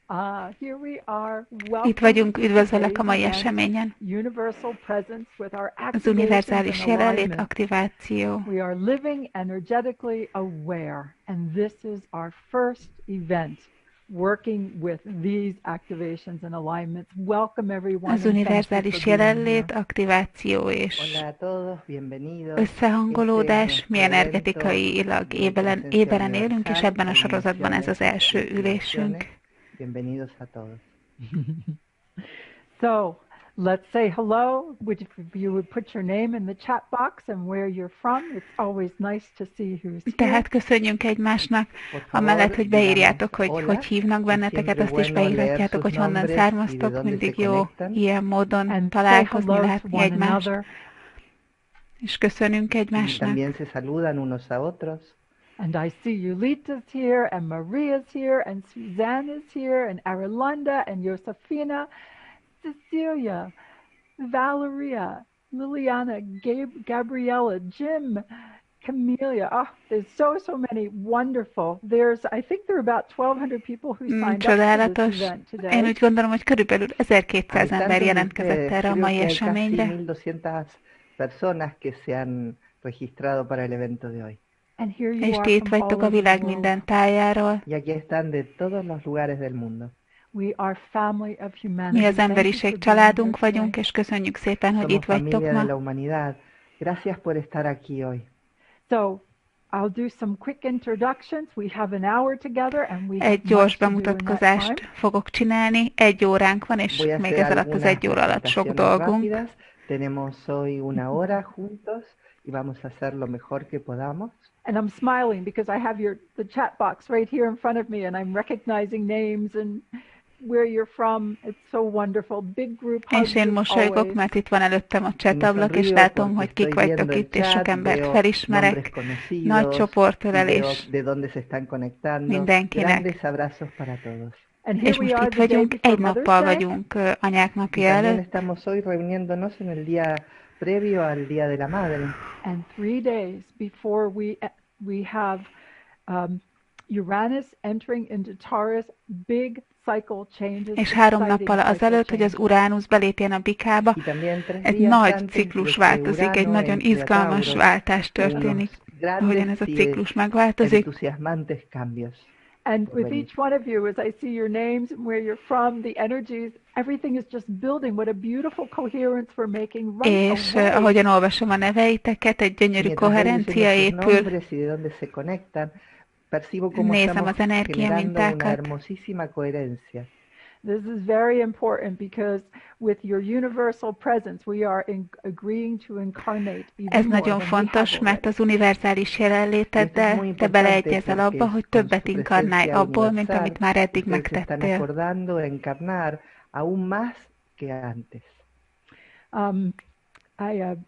Here we are. Itt Welcome vagyunk, to üdvözöllek today's a mai event, eseményen. Universal Presence with our Az activations and univerzális jelenlét, alignment. aktiváció. We are living energetically aware, and this is our first event working with these activations and alignments. Welcome everyone, Az and thank you for univerzális being jelenlét, here. aktiváció és Hola a todos, bienvenidos. összehangolódás. Mi Este es nuestro energetikailag evento de éberen presencia élünk, és universal, ebben a sorozatban ez az első alineaciones y ülésünk. activaciones. Bienvenidos a todos. So let's say hello. If you would put your name in the chat box and where you're from, it's always nice to see who's here. Tehát köszönjünk egymásnak, amellett, hogy beírjátok, hogy hívnak benneteket, azt is beírhatjátok, hogy honnan származtok, mindig jó ilyen módon And say találkozni, hello to látni one egymást, another. és köszönünk Y egymásnak. también se saludan unos a otros. And I see Yulita's here, and Maria's here, and Suzanne is here, and Aralanda, and Josefina, Cecilia, Valeria, Liliana, Gabriella, Jim, Camelia. Oh, there's so many wonderful. I think there are about 1,200 people who signed up for Csodálatos. this event Én today. úgy gondolom, hogy körülbelül 1200 Hay ember tantos de jelentkezett ustedes, erre a creo mai que hay casi eseményre. 1.200 personas que se han registrado para el evento de hoy. And here you És are ti itt from vagytok all a over the világ world. minden tájáról. Y aquí están de todos los lugares del mundo. We are family of humanity. Mi az Thank you emberiség for being családunk here vagyunk, today. és köszönjük szépen, hogy Somos itt vagytok familia de la ma. humanidad. Gracias por estar aquí hoy. So I'll do some quick introductions. We have an hour together, and we have Egy gyors much to do in that bemutatkozást time. fogok csinálni. 1 óránk van, és Voy a még hacer ez alatt az algunas 1 óra alatt sok presentaciones dolgunk. rápidas. Tenemos hoy 1 hora juntos y vamos a hacer lo mejor que podamos. And I'm smiling because I have the chat box right here in front of me, and I'm recognizing names and where you're from. It's so wonderful. Big group hugs És én as mosolygok, always. mert itt van előttem a Y chat me ablak, és sonrío látom, porque hogy kik estoy vagytok viendo el itt, és sok chat, embert veo felismerek. nombres conocidos, Nagy y veo csoportölelés de dónde se están conectando. mindenkinek. Grandes abrazos para todos. And here És we most are itt the day vagyunk, before egy Mother's nappal Day. vagyunk anyák Y napja también előtt, estamos hoy reuniéndonos en el día previo al Día de la Madre. And 3 days before we have Uranus entering into Taurus, big cycle changes. és 3 exciting nappal cycle azelőtt, hogy az changes. Uránusz belépjen a bikába, Y también 3 egy días nagy antes ciklus de que változik, egy Urano nagyon entre a izgalmas Tauro, váltás történik, unos ahogyan ez a grandes ciklus y megváltozik. entusiasmantes cambios. And with venir. each one of you, as I see your names and where you're from, the energies, everything is just building. What a beautiful coherence we're making right És away. ahogyan olvasom a neveiteket, egy gyönyörű Mientras voy koherencia diciendo sus épül. nombres y de dónde se conectan, percibo cómo Nézem estamos az energiamintákat. generando una hermosísima coherencia. This is very important because with your universal presence, we are agreeing to incarnate even Ez more nagyon than we fontos, have mert already. az univerzális jelenléteddel te beleegyezel abba, hogy többet inkarnálj abból, mint amit már eddig ustedes están megtettél. acordando encarnar aún más que antes.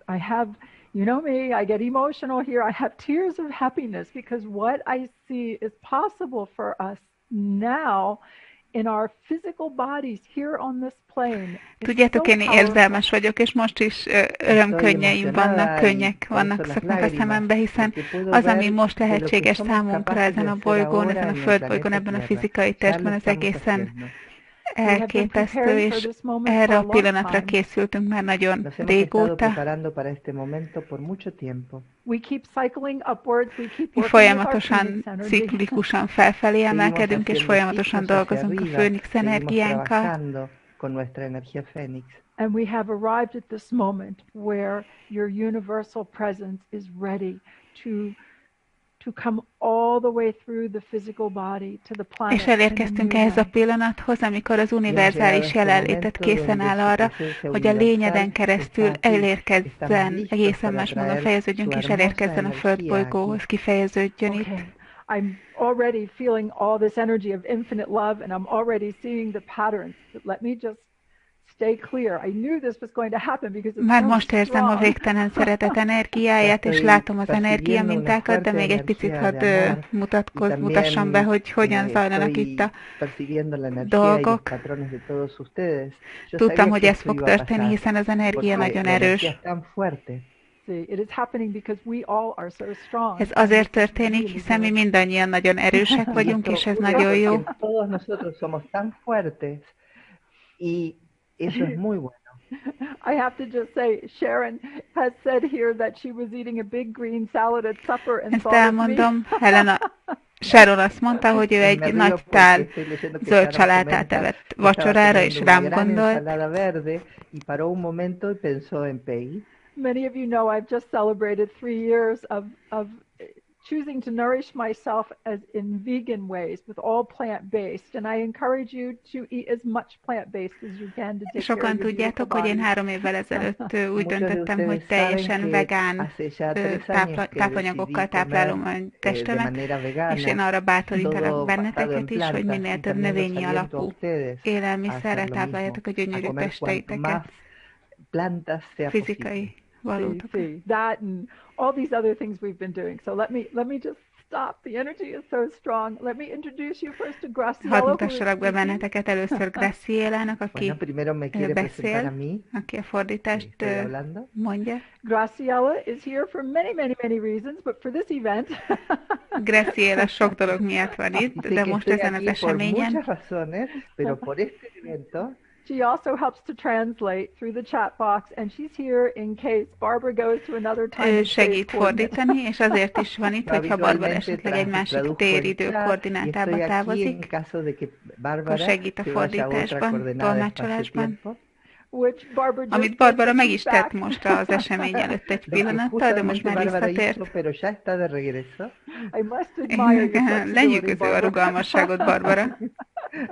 I have, you know me, I get emotional here. I have tears of happiness because what I see is possible for us now in our physical bodies here on this plane. is Tudjátok, so én érzelmes vagyok, és most is örömkönnyeim vannak, könnyek vannak szaknak a szemembe, hiszen az, ami most lehetséges számunkra ezen a bolygón, ezen a földbolygón, ebben a fizikai testben, az egészen elképesztő, és erre a pillanatra készültünk már nagyon Nos hemos estado régóta. preparando para este momento por mucho tiempo. We keep cycling upwards, we keep Mi working with our folyamatosan, Phoenix energy. ciklikusan felfelé emelkedünk, és haciendo folyamatosan ciclos hacia dolgozunk a arriba, Főnix seguimos energiánkkal. trabajando con nuestra energía fénix. And we have arrived at this moment where your universal presence is ready to come all the way through the physical body to the planet. És elérkeztünk ehhez a pillanathoz, amikor az univerzális jelenlétet készen áll arra, hogy a lényeden keresztül elérkezzen, egészen más módon fejeződjünk, és elérkezzen a földbolygóhoz, kifejeződjön itt. Okay. I'm already feeling all this energy of infinite love, and I'm already seeing the patterns. But let me just stay clear. I knew this was going to happen because it's Már so most érzem a strong. végtelen szeretet energiáját, és látom az energiamintákat, de még egy picit hadd mutassam be, hogy hogyan zajlanak itt a dolgok. Tudtam, hogy ez fog történni, hiszen az energia nagyon erős. See, it is happening because we all are so strong. Ez azért történik, hiszen mi mindannyian nagyon erősek vagyunk, és ez nagyon jó. Todos nosotros somos tan fuertes y eso es muy bueno. I have to just say, Sharon has said here that she was eating a big green salad at supper and Ezt elmondom, Sharon azt mondta, hogy ő egy nagy tál zöld salátát evett vacsorára, és rám gondolt. Many of you know I've just celebrated 3 years of choosing to nourish myself as in vegan ways with all plant-based, and I encourage you to eat as much plant-based as you can to take Sokan care of your tudjátok, hogy én 3 évvel ezelőtt úgy döntöttem, hogy teljesen vegán tápanyagokkal táplálom a testemet, és én arra bátorítalak benneteket is, hogy minél több növényi alapú élelmiszerre tápláljátok a gyönyörű testeiteket, fizikai valótokat. That and all these other things we've been doing. So let me just stop. The energy is so strong. Let me introduce you first to Graciela. Hadd mutassalak be benneteket először Gracielának, aki beszél, aki a fordítást mondja. Graciela is here for many reasons, but for this event. Graciela sok dolog miatt van itt, de most ezen az eseményen. She also helps to translate through the chat box, and she's here in case Barbara goes to another time. Ő segít fordítani, és azért is van itt, hogyha Barbara esetleg egy másik téridő koordinátába távozik, akkor segít a fordításban, tolmácsolásban. Amit Barbara meg is tett most az esemény előtt egy pillanattal, de most már visszatért. Lenyűgöző a rugalmasságot, Barbara.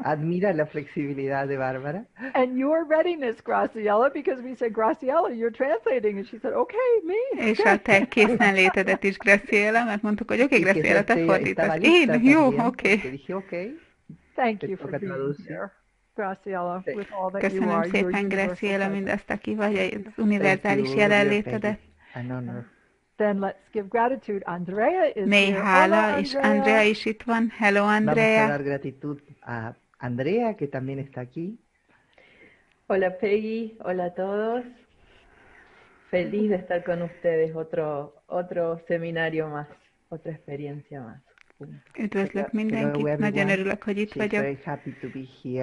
Admira la flexibilidad de Bárbara. And your readiness, Graciela, because we said, Graciela, you're translating, and she said, okay, me. És a te készenlétedet is, Graciela, mert mondtuk, hogy oké, Graciela, te fordítasz. Én? Jó, oké. Thank you for being here, Graciela, with all that you are. Köszönöm szépen, Graciela, mindazt, aki vagy, az univerzális jelenlétedet. Then let's give gratitude. Andrea is Mély here. hála, és Andrea is itt van. Hello, Andrea. Vamos a dar gratitud a Andrea, que también está aquí. Hola, Peggy. Hola a todos. Feliz de estar con ustedes. Otro seminario más, otra experiencia más. Üdvözlök mindenkit, nagyon örülök, hogy itt vagyok,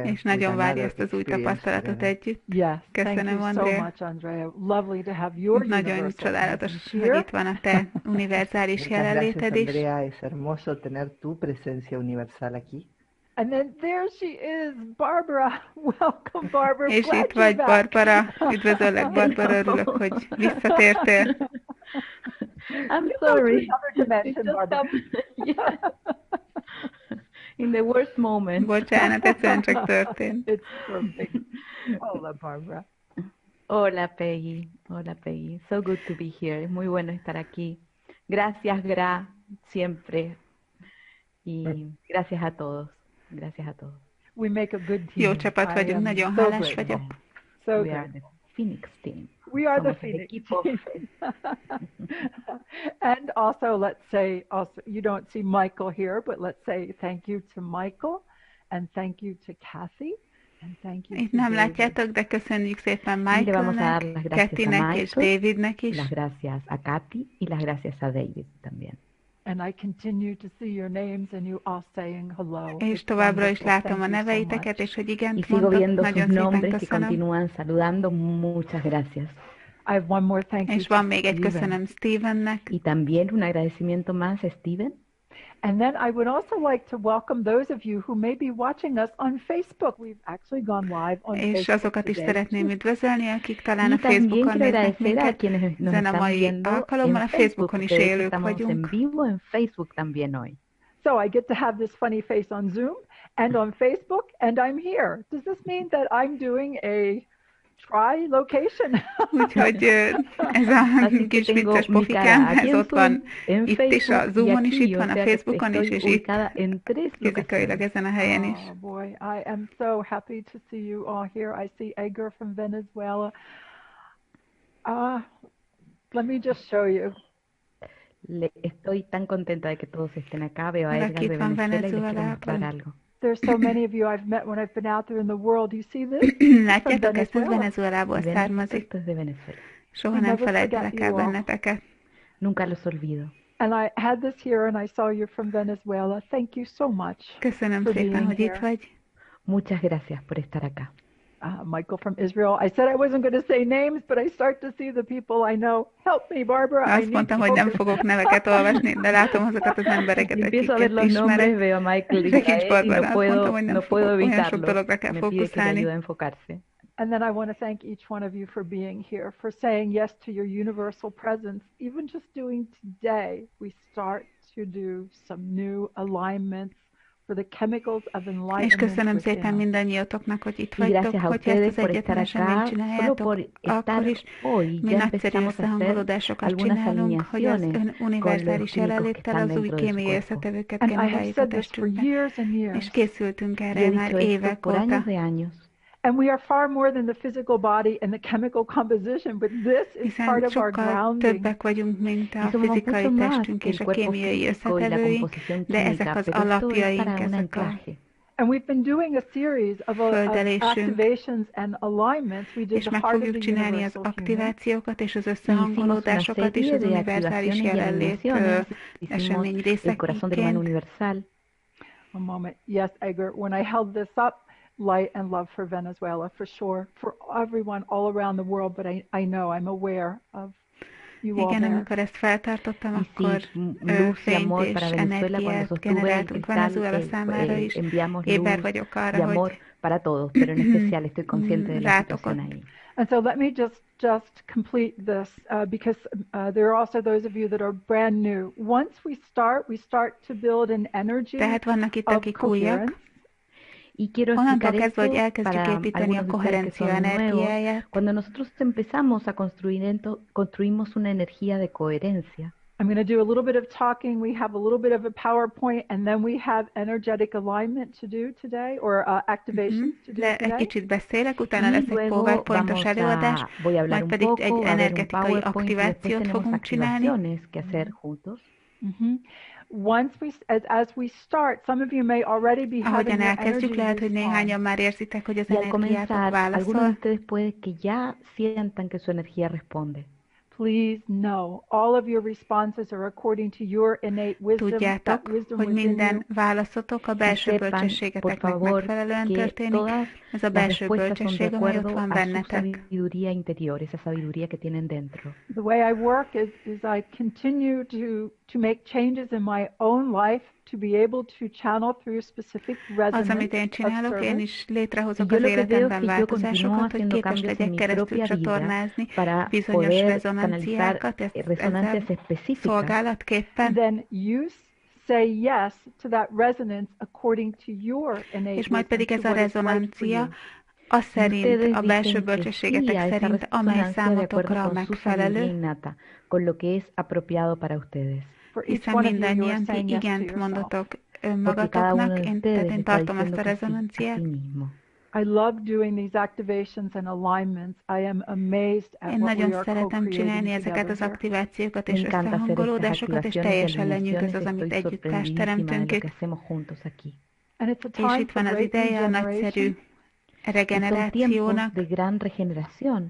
és nagyon várja ezt az új tapasztalatot együtt. Köszönöm, Andrea. Nagyon csodálatos, hogy itt van a te univerzális jelenléted is. And then there she is, Barbara. Welcome, Barbara. És itt vagy, Barbara. Üdvözöllek, Barbara, örülök, hogy visszatértél. I'm sorry. Yeah. In the worst moment. Bocsánat, egyszerűen csak történt. It's perfect. Hola, Barbara. Hola, Peggy. Hola, Peggy. So good to be here. Muy bueno estar aquí. Gracias, siempre. Y gracias a todos. Gracias a todos. We make a good team. Jó csapat vagyunk, nagyon hálás vagyok. So we are the Phoenix team. We are the Phoenix team. And also, let's say, you don't see Michael here, but let's say thank you to Michael, and thank you to Kathy, and thank you Itt to nem David. látjátok, de köszönjük szépen Michaelnek, Kathynek és Davidnek is. Las gracias a Kathy y las gracias a David también. And I continue to see your names and you all saying hello. És továbbra is látom a neveiteket, és hogy igen, y sigo mondtok, viendo nagyon sus szépen nombres que köszönöm. continúan saludando. Muchas gracias. I have one more thank you. És van még egy köszönöm Stevennek. Y también un agradecimiento más a Steven. And then I would also like to welcome those of you who may be watching us on Facebook. We've actually gone live on Facebook. És azokat is today. szeretném üdvözölni, akik talán a Y también Facebookon quiero néznek agradecer a minket. quienes nos Ezen a están mai viendo alkalommal en a Facebookon is Facebook. élők Estamos en vagyunk. vivo en Facebook también hoy. So I get to have this funny face on Zoom and on Facebook, and I'm here. Does this mean that I'm doing a try location? Úgyhogy ez a kis vicces pofikám, ez ott van itt is, a Zoomon is itt van, a Facebookon is, és itt fizikailag ezen a helyen is. Oh boy, I am so happy to see you all here. I see Edgar from Venezuela. Let me just show you. Estoy tan contenta de que todos estén acá. Veo a Edgar de Venezuela y les quiero mostrar algo. There's so many of you I've met when I've been out there in the world. You see this? Látjátok, ezt az Venezuelából származik. Esto es de Venezuela. Soha nem felejtelek el benneteket. Nunca los olvido. And I had this here, and I saw you're from Venezuela. Thank you so much. Köszönöm for szépen, being hogy here. itt vagy. Muchas gracias por estar acá. Michael from Israel. I said I wasn't going to say names, but I start to see the people I know. Help me, Barbara. I Azt need mondtam, to hogy nem focus. fogok neveket olvasni, de látom azokat az embereket, Empiezo a ver akiket los nombres, ismerek. veo a Michael Kincs Israel y Barbara, no azt mondtam, hogy puedo, nem no puedo fogok, olyan sok evitarlo. dologra kell Me pide que le fókuszálni. ayude a enfocarse. And then I want to thank each one of you for being here, for saying yes to your universal presence. Even just doing today, we start to do some new alignments for the chemicals of És enlightenment köszönöm within szépen us. mindannyiótoknak, hogy itt Y vagytok, gracias a hogyha ezt ustedes az por egyetlen estar eseményt acá, solo csináljátok, por estar akkor is hoy. mi Ya nagyszerű empezamos a hacer összehangolódásokat algunas csinálunk, hogy az alineaciones con los univerzális químicos que jelenléttel están az új dentro de su kémiai cuerpo. összetevőket And I have generáljuk a said this for testünkben. years and És years. készültünk Y he erre már dicho esto évek por óta. años de años. And we are far more than the physical body and the chemical composition, but this is part Hiszen of our sokkal grounding. többek vagyunk, mint Y a somos fizikai mucho más testünk que el és a cuerpo kémiai físico y la összetevőink, composición de ezek química, az pero esto es alapjaink, para un ezek a anclaje. And we've been doing a series of földelésünk, activations and alignments. We did és the meg heart of fogjuk the csinálni az universal human. aktivációkat és az Hicimos una összehangolódásokat és serie az de univerzális activaciones y jelenlét alineaciones. Hicimos esemény el corazón del humano részeként. universal. One moment. Yes, Edgar, when I held this up, light and love for Venezuela, for sure, for everyone all around the world, but I know, I'm aware of you all Igen, there. amikor ezt feltartottam, Y akkor sí, luz y fényt amor és para Venezuela cuando energiát sostuve el generáltunk cristal, Venezuela számára is. enviamos Éber luz vagyok y arra, amor hogy para todos, pero en especial estoy consciente de la rátok situación ott. ahí. And so let me just complete this because there are also those of you that are brand new. Once we start to build an energy Tehát vannak itt, of akik újak. coherence. Y quiero Onnantól explicar kezdve, hogy esto elkezdjük para építeni a algunos de ustedes que koherencia son nuevos. energiáját. Cuando nosotros empezamos a construir, construimos una energía de coherencia. I'm going to do a little bit of talking. We have a little bit of a PowerPoint, and then we have energetic alignment to do today, or activations to do Egy today. kicsit beszélek, utána Y lesz egy luego PowerPointos előadás, voy a hablar majd un pedig egy poco, va a haber un energetikai PowerPoint y después aktivációt tenemos fogunk csinálni. activaciones que hacer juntos. Once as we start, some of you may already be having Ahogyan your elkezdjük, energy lehet, hogy néhányan response. már érzitek, hogy az Y al energiátok comenzar, algunos de válaszol. ustedes puede que ya sientan que su energía responde. Please know all of your responses are according to your innate wisdom. That Tudjátok, wisdom hogy within you. minden válaszotok a belső Sepan, por bölcsességeteknek favor, megfelelően que történik. todas Ez a las belső respuestas son de bölcsesség, amely ott acuerdo van a su bennetek. sabiduría interior, esa sabiduría que tienen dentro. The way I work is I continue to make changes in my own life to be able to channel through specific Az, amit én resonance of csinálok, én service. is létrehozok Y yo az lo que veo es életemben que yo continúo változásokat, hogy haciendo képes cambios en legyek mi keresztül propia vida csatornázni para bizonyos poder rezonanciákat, canalizar resonancias ezzel específicas. szolgálatképpen. Then you say yes to that resonance according to your innate És majd wisdom, pedig ez to a what is right for rezonancia you. az szerint, Ustedes a belső dicen que sí bölcsességetek a esa szerint, amely resonancia de acuerdo számotokra con su sabiduría megfelelő, innata, con lo que es apropiado para ustedes. For each hiszen one of you, you are mindannyian ti saying yes to igent yourself. mondatok Porque cada uno önmagatoknak, de tehát ustedes én está tartom ezt diciendo a que sí a rezonanciát. sí mismo. I love doing these activations and alignments. I am amazed at Én what we nagyon are szeretem csinálni co-creating ezeket together az here. aktivációkat Me és encanta hacer estas összehangolódásokat, és activaciones y teljesen lenyűgöz alineaciones. az, amit Estoy együtt sorprendidísima de teremtünk lo itt. que hacemos juntos aquí. And it's a És time itt for van az great ideje a regeneration nagyszerű Y son tiempos regenerációnak, de gran regeneración.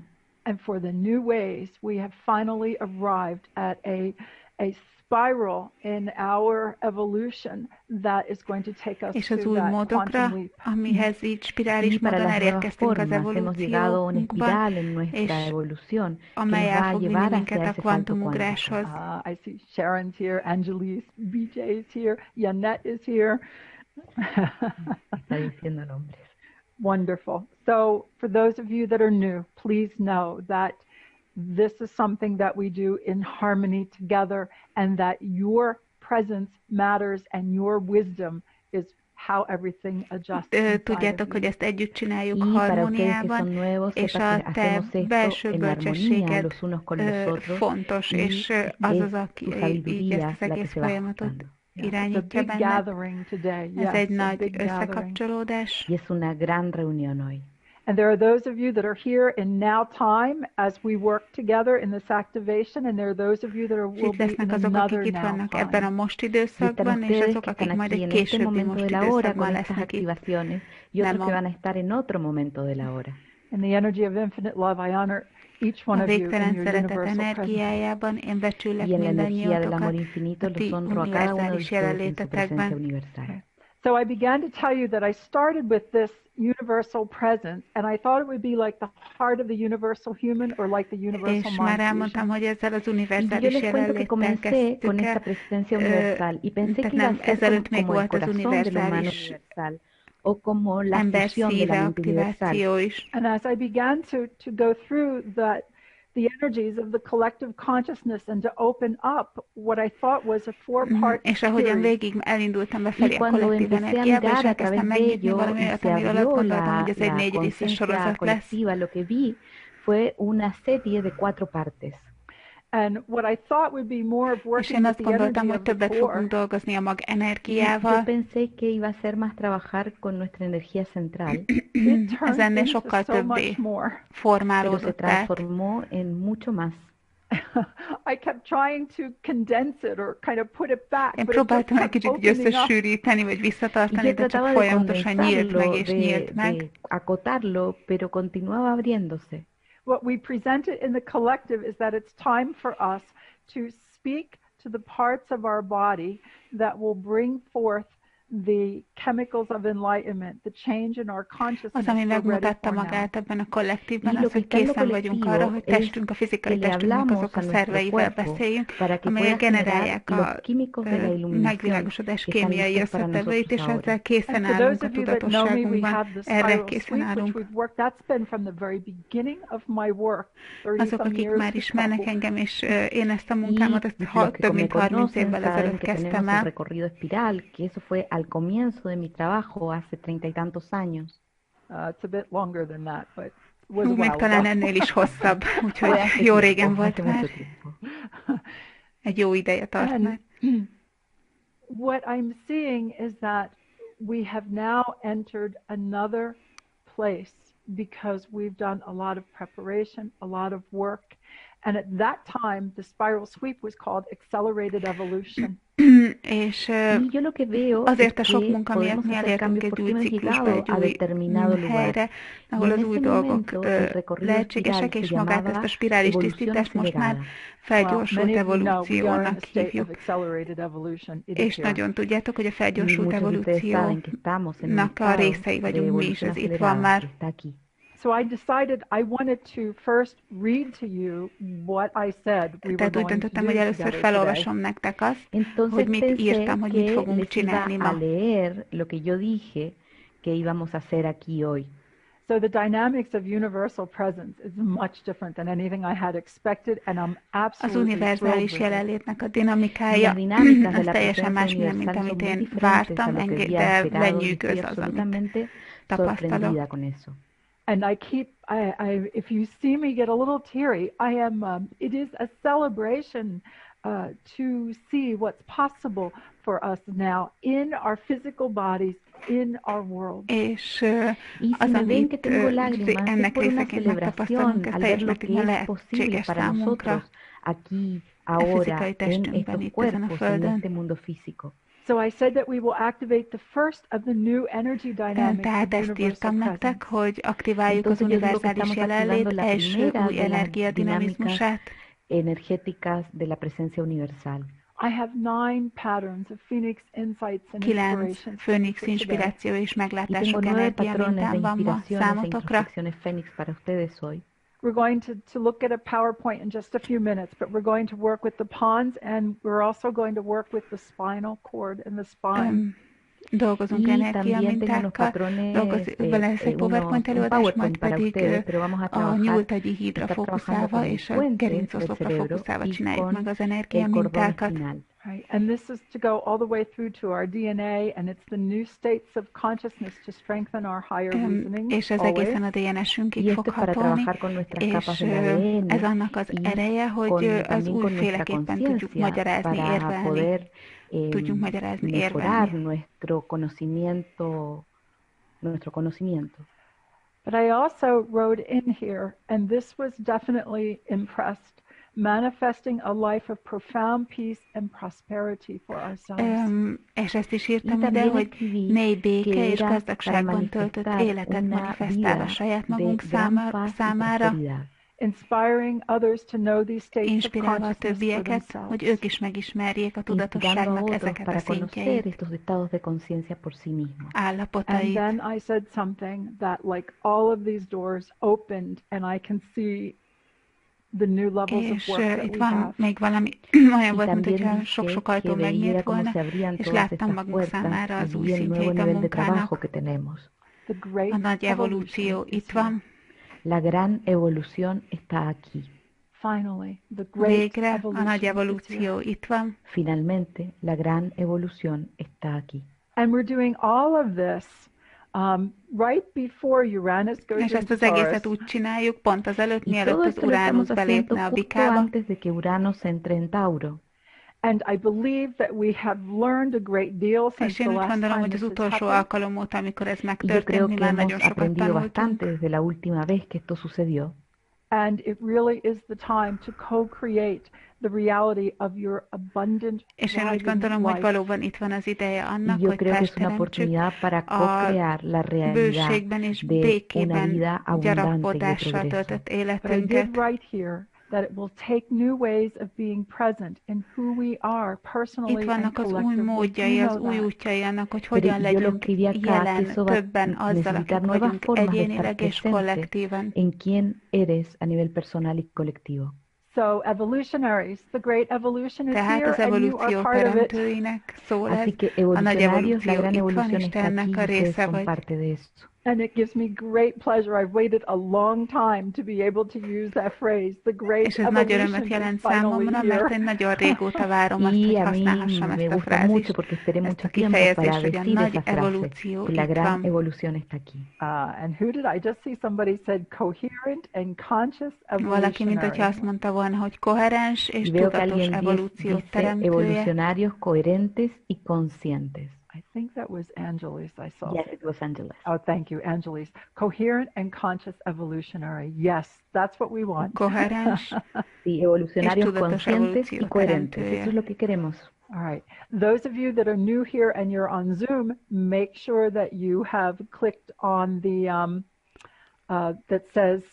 and for the new ways. We have finally arrived at a spiral in our evolution that is going to take us és az to új that módokra, quantum leap. amihez így spirális Y para módon las nuevas elérkeztünk az formas hemos llegado a una evolúciónkban, espiral en nuestra és evolución que amely nos el va a fog vinni llevar minket hacia a ese salto cuántico. kvantumugráshoz. I see Sharon's here, Angelise, BJ is here, Yanette is here. Está diciendo nombres. Wonderful. So for those of you that are new, please know that this is something that we do in harmony together, and that your presence matters and your wisdom is how everything adjusts inside of Tudjátok, hogy you. ezt együtt csináljuk Y para ustedes que harmóniában, son nuevos, és sepan a que te hacemos esto belső en armonía bölcsességed los unos con los otros. fontos, y és az es az, aki tu így sabiduría ezt az la que egész se va folyamatot ajustando. Yeah, it's a irányítja big benne. gathering today. Ez Yes, egy a nagy big gathering. összekapcsolódás. Y es una gran reunión hoy. And there are those of you that are here in now time as we work together in this activation, and there are those of you that És will itt be lesznek in azok, another akik itt now vannak ebben a time. most Y están időszakban, és ustedes azok, que akik están majd aquí egy en este későbbi momento most de la hora con időszakban estas lesznek itt. activaciones y otros Nem que a- van a estar en otro momento de la hora. In the energy of infinite love, I honor each one A of you in végtelen your szeretet universal presence. energiájában én becsüllek Y en la energía del mindannyiótokat amor infinito a los ti honro a cada uno de univerzális ustedes en su presencia jelenlétetekben. universal. So I began to tell you that I started with this universal presence, and I thought it would be like the heart of the universal human or like the universal És mind már elmondtam, fusion. hogy ezzel az Y yo univerzális les cuento que jelenléttel comencé con kezdtük esta el, presencia universal y pensé tehát que iba a nem, ser ezelőtt még como el volt az corazón del humano univerzális universal o como la ember fusión de la szíve mente universal. aktiváció is. And as I began to go through the energies of the collective consciousness and to open up what I thought was a four-part És ahogyan series, végig elindultam befelé Y a cuando kollektív empecé a energiába, és mirar a elkezdtem través de megnyitni ello valami y olyat, se amiről azt abrió gondoltam, hogy ez egy la 4 részes conciencia sorozat lesz. colectiva, lo que vi fue una serie de 4 partes. and what I thought would be more of És working én with azt the gondoltam, energy hogy of the többet fogunk core, dolgozni a mag Y yo energiával. pensé que iba a ser más trabajar con nuestra energía central, it Ez turned ennél into sokkal so much többé more. pero se formálódott át. transformó en mucho más. I kept trying to condense it or kind of put it back, Én but it just próbáltam egy kept kicsit így opening up. összesűríteni, vagy Y visszatartani, yo de csak trataba de folyamatosan nyílt meg condensarlo, és nyílt meg. de acotarlo, pero continuaba abriéndose. What we presented in the collective is that it's time for us to speak to the parts of our body that will bring forth the chemicals of enlightenment, the change in our consciousness Az, ami we're ready megmutatta for now. magát ebben a kollektívben, Y lo az, que hogy está en lo készen vagyunk arra, hogy colectivo es testünk, a que fizikai le testünknek hablamos azok a a nuestro szerveivel cuerpo beszéljünk, para que amelyek pueda generar generálják los a químicos de la iluminación megvilágosodás que están kémiai listos para összetevőit, nosotros és ahora. ezzel készen And for állunk those a of you that know me, we tudatosságunkban. have the Erre spiral készen sweep, which állunk. we've worked. That's been from the very beginning of my work, 30 Azok, some akik years már ismernek ago. engem, és én ezt a munkámat, ezt Los que több me mint 30 conocen évvel saben ezelőtt que kezdtem tenemos un el. recorrido espiral, que eso fue al comienzo de mi trabajo hace 30 y tantos años. It's a bit longer than that, but it was a Hú, még while talán ago. ennél is hosszabb, Fue úgyhogy hace jó tiempo, régen volt hace mucho már. tiempo. Egy jó ideje tart már. And what I'm seeing is that we have now entered another place because we've done a lot of preparation, a lot of work. And at that time, the spiral sweep was called accelerated evolution. És Y yo lo que veo es azért a sok que munka miatt podemos mi hacer elértünk cambios egy porque új hemos ciklusba, llegado egy a új determinado lugar. helyre, Y ahol en az új ese dolgok momento el recorrido lehetségesek, espiral és se magát ezt llamaba a spirális evolución tisztítást most már acelerada. felgyorsult Many of you know we are in evolúciónak a state of hívjuk. accelerated evolution. It És is here. nagyon tudjátok, hogy a Y felgyorsult muchos de ustedes saben que estamos en un evolúciónak a estado részei de vagyunk mi is, evolución ez itt van acelerada már. que está aquí. So I decided I wanted to first read to you what I said we were Tehát úgy going to döntöttem, do hogy először together today. felolvasom nektek azt, Entonces hogy mit pensé írtam, hogy mit que fogunk les iba csinálni a ma. leer lo que yo dije que íbamos a hacer aquí hoy. So the dynamics of universal presence is much different than anything I had expected, and I'm Az absolutely thrilled univerzális with it. jelenlétnek a dinamikája, Las dinámicas de az la teljesen más presencia minden, mint universal amit son muy én diferentes a vártam, lo que había de esperado y lenyűgöz estoy az, amit absolutamente tapasztalok. sorprendida con eso. And if you see me get a little teary, it is a celebration to see what's possible for us now in our physical bodies, in our world. És Y si az, me ven amit que tengo lágrimas, es ennek por una részeként megtapasztalunk, celebración ez al teljes ver lo mértékben que es posible lehetséges para számunkra nosotros aquí, a ahora, fizikai en testünkben, estos itt ezen a cuerpos, en földön. este mundo físico. So I said that we will activate the first of the new energy dynamics Tehát of ezt universal írtam nektek, presence. hogy aktiváljuk az Entonces yo digo que univerzális estamos jelenlét activando la első primera új de las energiadinamizmusát. energéticas de la presencia universal. I have 9 patterns of Phoenix insights and 9 inspirations főnix for today. inspiráció és Y tengo meglátások 9 energia patrones de mintán van ma inspiraciones e számotokra. introspecciones Fénix para ustedes hoy. We're going to look at a PowerPoint in just a few minutes, but we're going to work with the pawns, and we're also going to work with the spinal cord and the spine. Dolgozunk Y también tengo unos energiamintákkal, patrones, lesz egy PowerPoint un előadás, majd PowerPoint para pedig ustedes, pero vamos a a trabajar, nyúltagyi hídra estar trabajando fókuszálva con el és a puente del gerincoszlopra cerebro fókuszálva y csináljuk con meg az el cordón energiamintákat. espinal. Right. And this is to go all the way through to our DNA, and it's the new states of consciousness to strengthen our higher reasoning. És ez always. egészen a Y DNS-ünkig fog esto es para hatolni, trabajar con nuestras és capas del ADN ez annak az y ereje, hogy az también con nuestra újféleképpen tudjuk conciencia magyarázni, para érvelni. poder Tudjuk magyarázni, mejorar érvelni. nuestro conocimiento. But I also wrote in here, and this was definitely impressed, manifesting a life of profound peace and prosperity for ourselves. És ezt is írtam Y ide, también hogy escribí mély béke que és era gazdagságban para töltött manifestar életet una manifestál a vida saját de magunk gran paz y számára, prosperidad. inspiring others to know these states of inspirálva a consciousness for többieket, themselves. hogy ők is megismerjék a inspirando a tudatosságnak otros ezeket a para conocer szintjeit, estos estados de conciencia por sí mismos. And állapotait. then I said something that like all of these doors opened and I can see the new levels of És work that itt we van have. még valami olyan Y volt, mint también hogyha dije sok-sok que ajtó megnyílt veía cómo volna, se abrían és todas láttam estas magunk puertas számára az y új vi el nuevo szintjeit a nivel de trabajo munkának. que tenemos. The great A nagy evolution evolúció is itt here. van. La gran evolución está aquí. Finally, the great Végre a nagy evolution is here. evolúció itt van. Finalmente, la gran evolución está aquí. And we're doing all of this right before Uranus goes És ezt into az egészet Taurus. úgy csináljuk, pont az előtt, Y mielőtt todo az esto lo Uránusz estamos haciendo belépne a justo bikába. antes de que Urano entre en Tauro. And I believe that we have learned a great deal since És the én úgy last gondolom, time hogy az this has utolsó happened. alkalom óta, amikor ez Y yo megtörtént, creo mi que már nagyon hemos sokat aprendido bastante tanultunk. desde la última vez que esto sucedió. And it really is the time to co-create the reality of your abundant, És én úgy thriving gondolom, hogy life. valóban itt van az ideje Y annak, yo hogy creo que es una felteremtsük oportunidad para a co-crear la realidad bőségben és de una békében vida abundante y de gyarapodással progreso. töltött But I did életünket. write here that it will take new ways of being present in who we are personally Itt and vannak az új collectively. módjai, You az know új that. útjai annak, hogy Pero hogyan yo lo legyünk escribí acá, que jelen eso va a többen azzal, necesitar akik nuevas vagyunk formas de estar egyénileg és presente kollektíven. en quién eres a nivel personal y colectivo. So evolutionaries, the great evolution is Tehát here az and you are evolúció part of it. teremtőinek szól ez. Así que A nagy evolucionarios, la evolúció gran itt van, evolución és está te aquí ennek y a ustedes része son vagy. parte de esto. And it gives me great pleasure. I've waited a long time to be able to use that phrase. The great És ez nagy örömet evolution is jelent finally számomra, mert here. én nagyon régóta várom azt, Y hogy a mí használhassam me ezt a gusta mucho frázist, porque esperé ezt mucho a tiempo kifejezést, para hogy a decir nagy esa frase, evolúció que la itt gran van. evolución está aquí. And who did I just see? Somebody said coherent and conscious Valaki, mint hogyha azt evolutionary. mondta volna, hogy koherens és Y veo que tudatos alguien evolúció dice teremtője. evolucionarios coherentes y conscientes. I think that was Angelis I saw. Yes, it was Angeles. Oh, thank you, Angelis. Coherent and conscious evolutionary. Yes, that's what we want. Koherens Sí, evolucionarios tudatos conscientes y evolúció coherentes. teremtője. Eso es lo que queremos. All right. Those of you that are new here and you're on Zoom, make sure that you have clicked on the that says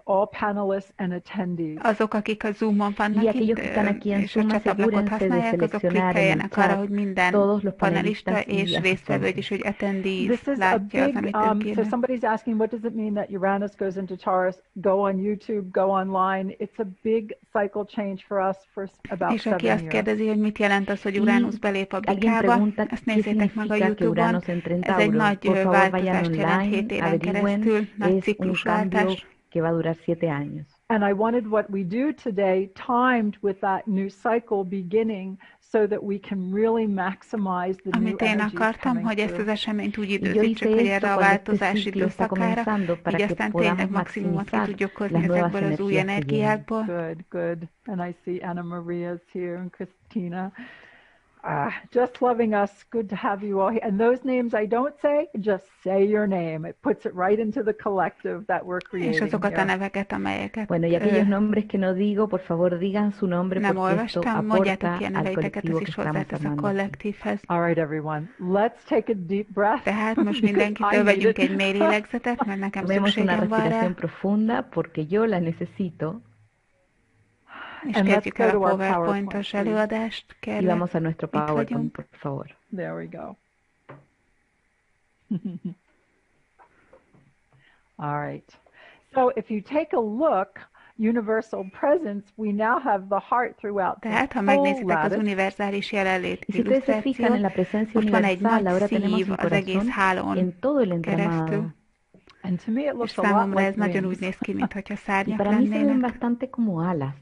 all panelists and attendees. Azok, akik a Zoom-on Y vannak aquellos que están itt, aquí en és a Zoom, csatablakot asegúrense de használják, azok seleccionar en el klikkeljenek arra, chat hogy minden todos los panelista panelistas y és résztvevő, asistentes. és hogy attendees This is a látja az, big, amit ők so írnak. somebody's asking, what does it mean that Uranus goes into Taurus? Go on YouTube, go online. It's a big cycle change for us for about És aki 7 azt years. kérdezi, hogy mit jelent az, hogy Uranus belép a Alguien bikába, pregunta ezt qué nézzétek meg a significa que YouTube-on. Uranus entre en Ez egy Tauro. nagy Por favor, vayan változást jelent 7 online, éven averigüen, keresztül, nagy es un cambio ciklusváltás. que va a durar 7 años. And I wanted what we do today timed with that new cycle beginning so that we can really maximize the new Amit én energies akartam, coming hogy ezt through. az eseményt úgy Y yo időzítsük, hice hogy esto erre a cuando este változás ciclo está időszakára, comenzando para így que aztán tényleg podamos maximumot ki maximizar tudjuk hozni las nuevas ezekből az új energías que vienen. energiákból. Good. And I see Anna Maria's here and Christina. Just loving us. Good to have you all here. And those names I don't say, just say your name. It puts it right into the collective that we're És creating azokat a here. neveket, amelyeket Bueno, y aquellos nombres que no digo, por favor digan su nombre nem porque esto olvastam, mondjátok aporta ki a al neveiteket, ez colectivo is que estamos hozzátesz a armando. kollektívhez. All right, everyone. Let's take a deep breath. Tehát most because I mindenkitől need vegyünk it. egy mély lélegzetet, mert nekem Tomemos una szükségem van rá, respiración profunda porque yo la necesito. és And let's kezdjük go el a to our PowerPoint-os PowerPoint, előadást. Y Kérlek, vamos a nuestro itt PowerPoint, vagyunk. por favor. There we go. All right. So if you take a look, universal presence, we now have the heart throughout the Tehát, ha whole megnézitek az lattice. univerzális jelenlét Y si ustedes se fijan en illusztrációt, la presencia most van egy universal, nagy ahora tenemos szív un az egész corazón hálón en todo el entramado. keresztül, And to me it és looks a lot számomra ez like nagyon úgy wings. néz ki, mintha Y szárnyak para mí se ven lennének. bastante como alas.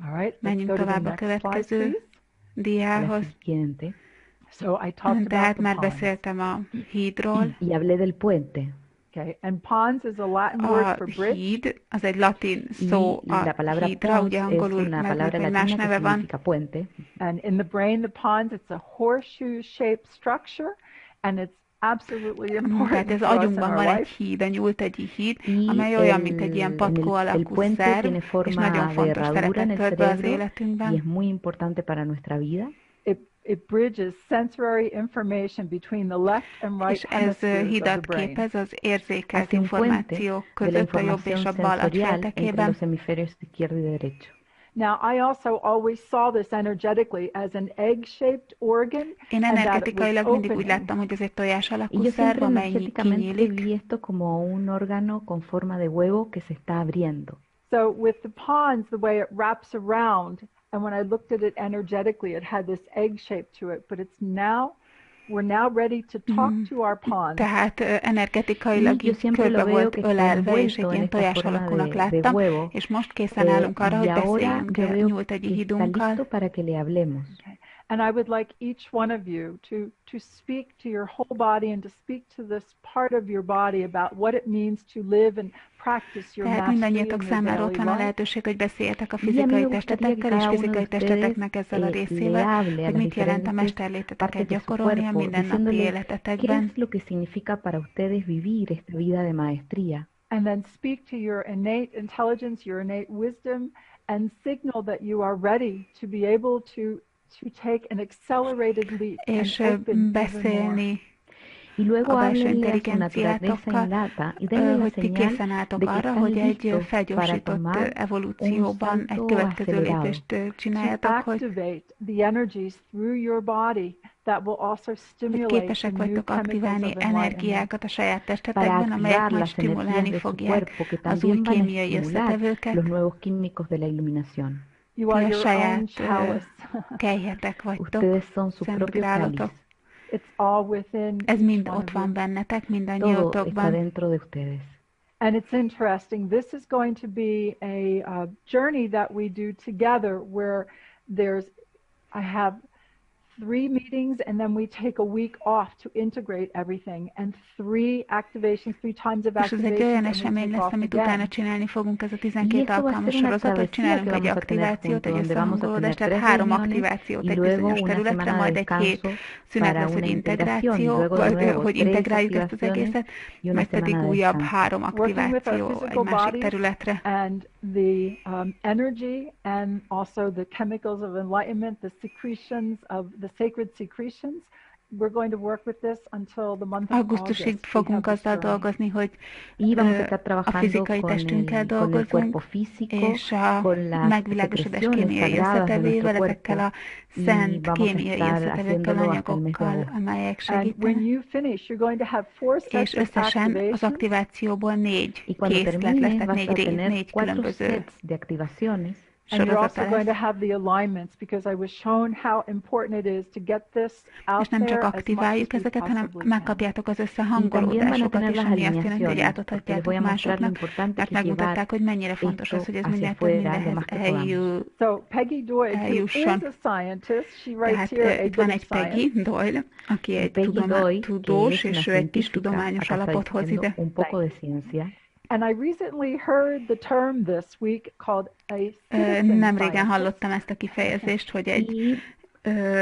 All right, let's Menjünk go to the tovább a next slide, következő please. La diához. siguiente. So I talked about Tehát the már ponds. beszéltem a hídról. Y hablé del puente. Okay, and ponds is a Latin word A for bridge. híd, az egy latin szó Y la a palabra hídra, pons ugye es angolul una meg palabra más latina que neve van. significa puente. And in the brain, the ponds, it's a horseshoe-shaped structure, and it's absolutely Tehát important ez for us in agyunkban our van egy life. híd, a nyúltegyi híd, Y amely olyan, mint egy ilyen el patkó alakú puente szerv, tiene és forma nagyon de fontos herradura en szerepet el tölt be az cerebro y életünkben. es muy importante para nuestra vida. It bridges sensory information between the left and right És ez hemispheres of the hidat brain. képez az érzékelt Hace un puente információk de la között a jobb és información a bal sensorial entre agyféltekében. los hemisferios izquierdo y derecho. Now, I also always saw this energetically as an egg-shaped organ, Én and that it was energetikailag mindig úgy opening. láttam, hogy ez egy tojás Y alakú yo szerv, siempre amely energéticamente kinyílik. vi esto como un órgano con forma de huevo que se está abriendo. So with the pons, the way it wraps around, and when I looked at it energetically, it had this egg shape to it, but we're now ready to talk to our pons. Tehát energetikailag Y yo így siempre körbe lo veo volt que está ölelve, és egy envuelto en ilyen esta tojás forma alakúnak de láttam, huevo. és most készen állunk arra, hogy Y ahora beszéljünk yo veo nyúlt egy que está hídunkkal. listo para que le hablemos. And I would like each one of you to speak to your whole body and to speak to this part of your body about what it means to live and practice your Tehát mastery in mindannyiatok your számára daily ott van a life. lehetőség, hogy beszéljetek a Y a mí fizikai me gustaría que testetekkel és cada uno de fizikai ustedes testeteknek ezzel a le részével, hable a hogy las mit jelent a diferentes mesterléteteket partes de su gyakorolni a cuerpo, mindennapi diciéndoles qué életetekben. es lo que significa para ustedes vivir esta vida de maestría. And then speak to your innate intelligence, your innate wisdom, and signal that you are ready to be able to take an accelerated leap És and open even more. beszélni Y luego a belső háblenle a su naturaleza intelligenciátokkal, innata y denle la hogy ti señal készen álltok de que arra, están hogy egy listos para felgyorsított tomar un evolúcióban egy salto következő acelerado. lépést To csináljatok, hogy activate the energies through your body that will also hogy stimulate the képesek new vagytok chemicals aktiválni of enlightenment. energiákat a saját Para testetekben, amelyek activar majd las energías stimulálni de su fogják cuerpo que az új también van a kémiai estimular összetevőket. los nuevos químicos de la iluminación. You Ti are a your own saját chalice. kelyhetek vagytok, Ustedes son su szent propio cáliz. grálotok. It's all within Ez each mind one ott of you. van bennetek, Todo está mindannyiótokban. dentro de ustedes. And it's interesting. This is going to be a journey that we do together where I have 3 meetings and then we take a week off to integrate everything, and 3 activations, 3 times of És ez egy activations, olyan and we esemény take lesz, off amit again. utána csinálni fogunk, ez a Y 12 esto va a alkalmas ser una sorozatot, travesía csinálunk que egy vamos a tener aktivációt, egy juntos, donde vamos a összehangolódást, tener tehát 3 3 reuniones aktivációt y egy luego bizonyos una területre, semana de majd egy hét descanso szünet para lesz, hogy una integración y integráció, luego de vagy nuevo hogy 3 integráljuk ezt az activaciones egészet, y una majd pedig semana de újabb descanso. 3 Working with our aktiváció egy physical másik bodies területre. and the energy and also the chemicals of enlightenment, the secretions of the sacred secretions. We're going to work with this until the month of Augusztusig August. We fogunk have this azzal journey. dolgozni, hogy Y vamos a estar a trabajando fizikai con testünkkel el cuerpo dolgozunk, físico, és a con las megvilágosodás secreciones kémiai sagradas de nuestro összetevével, ezekkel cuerpo a y szent vamos a kémiai estar összetevőkkel, haciéndolo hasta el mes de anyagokkal, agosto. amelyek And when segítenek. you finish, you're going to have 4 És sets of összesen az activations. aktivációból 4 Y cuando készlet lesz, termines tehát vas a 4 tener 4 4 különböző sets de activaciones. And you're also sorozata going to lesz. have the alignments, because I was shown how important it is to get this out És nem csak there as much as aktiváljuk we ezeket, hanem possibly can. megkapjátok az Y también van a összehangolódásokat tener is, las ami azt jelenti, hogy alineaciones, porque les voy átadhatjátok a mostrar lo másoknak, importante mert que es llevar megmutatták, hogy mennyire fontos az, esto hogy ez hacia minél több afuera lo mindenhez más que podamos. eljut. So Peggy Doyle, who is eljusson. a scientist, she writes Tehát here a itt van bit of egy Peggy science. Doyle, aki egy Peggy Doyle, que tudós, es una és ő egy kis científica, tudományos acá está alapot hoz diciendo ide. un poco de ciencia. And I recently heard the term this week called a citizen Nem régen scientist. hallottam ezt a kifejezést, hogy egy Y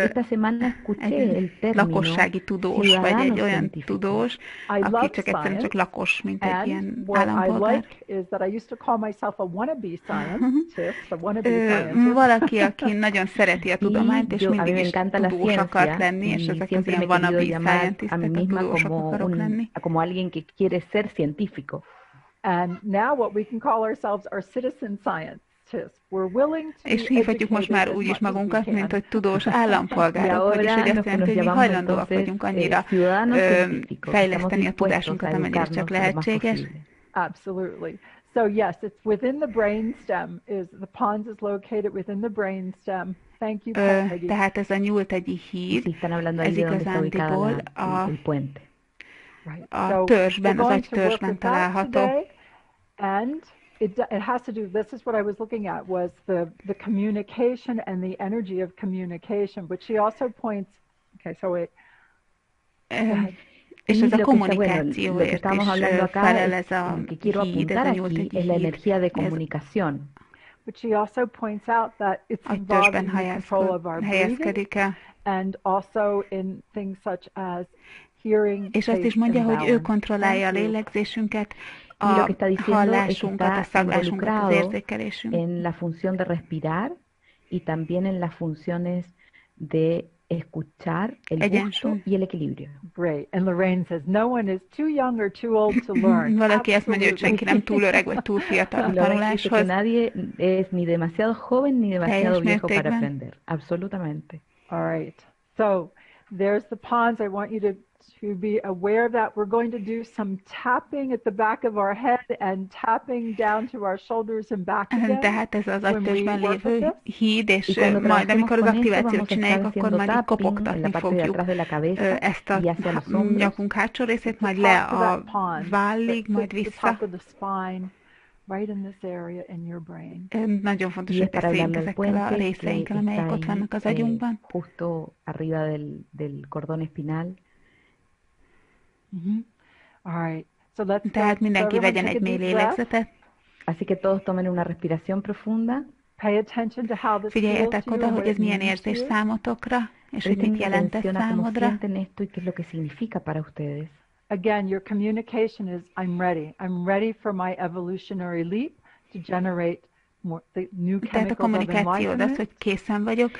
esta semana escuché el egy término lakossági tudós, vagy ciudadano egy olyan científico. tudós, I aki love csak egyszerűen science, csak lakos, mint egy and ilyen what I állampolgár. like is that I used to call myself a wannabe scientist, a wannabe scientist. Valaki, aki nagyon szereti a tudományt, és a mí mindig me is encanta la tudós akar ciencia lenni, és y ezek az siempre me ilyen he querido wannabe llamar a scientistek, mí a misma tudósok akarok lenni. como alguien que quiere ser científico. And now what we can call ourselves are citizen scientists. We're willing to És be hívhatjuk most már educated úgy as is much as we magunkat, can. mint hogy tudós állampolgárok, vagyis hogy azt jelenti, hogy mi hajlandóak vagyunk annyira fejleszteni a tudásunkat, amennyire csak lehetséges. Absolutely. So yes, it's within the brainstem. The pons is located within the brainstem. Thank you, Peggy. Tehát ez a nyúltegyi híd, ez igazándiból a törzsben, az agytörzsben található. And it has to do, this is what I was looking at, was the communication and the energy of communication, but she also points, okay, so wait. És ez a kommunikációért is felel ez a híd, ez a nyúltegyi híd. But she also points out that it's involved in the control of our breathing and also in things such as hearing, és azt is mondja, hogy ő kontrollálja a lélegzésünket, a hallásunkat, a szaglásunkat, az érzékelésünket. En la función de respirar y también en las funciones de escuchar, el gusto y el equilibrio. Great. And Lorraine says, no one is too young or too old to learn. Valaki ezt mondja, hogy senki nem túl öreg vagy túl fiatal a tanuláshoz. Nadie es ni demasiado joven ni demasiado viejo para aprender. Absolutamente. All right. So there's the pawns. I want you to be aware of that. We're going to do some tapping at the back of our head and tapping down to our shoulders and back again. Tehát ez az agytestben lévő híd, és majd amikor az aktivációt csináljuk, akkor majd így kopogtatni fogjuk ezt a nyakunk hátsó részét, majd le a vállig, majd vissza. Right in this area in your brain. Nagyon fontos, hogy beszéljünk ezekkel a részeinkkel, amelyek ott vannak az agyunkban. Justo arriba del cordón espinal. All right. So let's Tehát mindenki vegyen egy mély lélegzetet. Así que todos tomen una respiración profunda. Pay attention to how this Figyeljetek oda, hogy ez milyen érzés számotokra, és hogy mit jelent ez számodra. Again, your communication is, I'm ready. I'm ready for my evolutionary leap to generate more, the new Tehát a kommunikáció az, hogy készen vagyok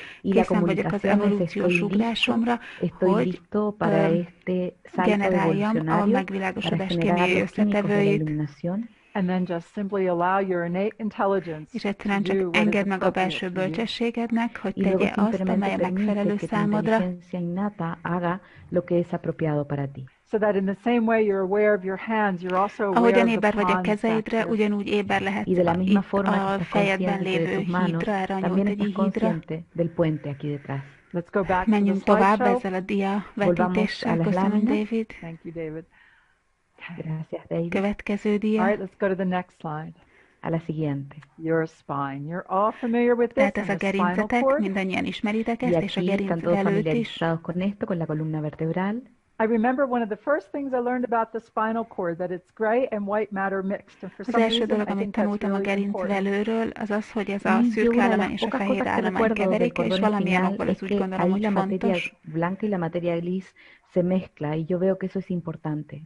az evolúciós ugrásomra, hogy generáljam a megvilágosodás kémiai összetevőit. And then just simply allow your innate intelligence. És egyszerűen csak engedd meg a belső bölcsességednek, hogy tegye azt, amely a megfelelő számodra. So that in the same way you're aware of your hands, you're also aware Ahogyan of the éber vagy a pawns kezeidre, ugyanúgy éber lehetsz itt a fejedben lévő hídra, erre a nyolcadigi hídra. Let's go back Menjünk to the tovább slideshow. ezzel a diavetítéssel. Köszönöm, David. Thank you, David. Gracias, David. Következő dia. All right, let's go to the next slide. A la siguiente. Your spine. You're all familiar with this. Tehát ez a gerincetek, mindannyian ismeritek ezt, és a gerincvelőt is. Con esto, con la columna vertebral. I remember one of the first things I learned about the spinal cord, that it's gray and white matter mixed. And for Az some első reason, dolog, I amit think that's tanultam a really important. gerincvelőről, az az, hogy ez a szürke állomány és a fehér állomány keveréke, és valamilyen okból ez úgy gondolom, hogy fontos. Blanca y la materia gris se mezcla, y yo veo que eso es importante.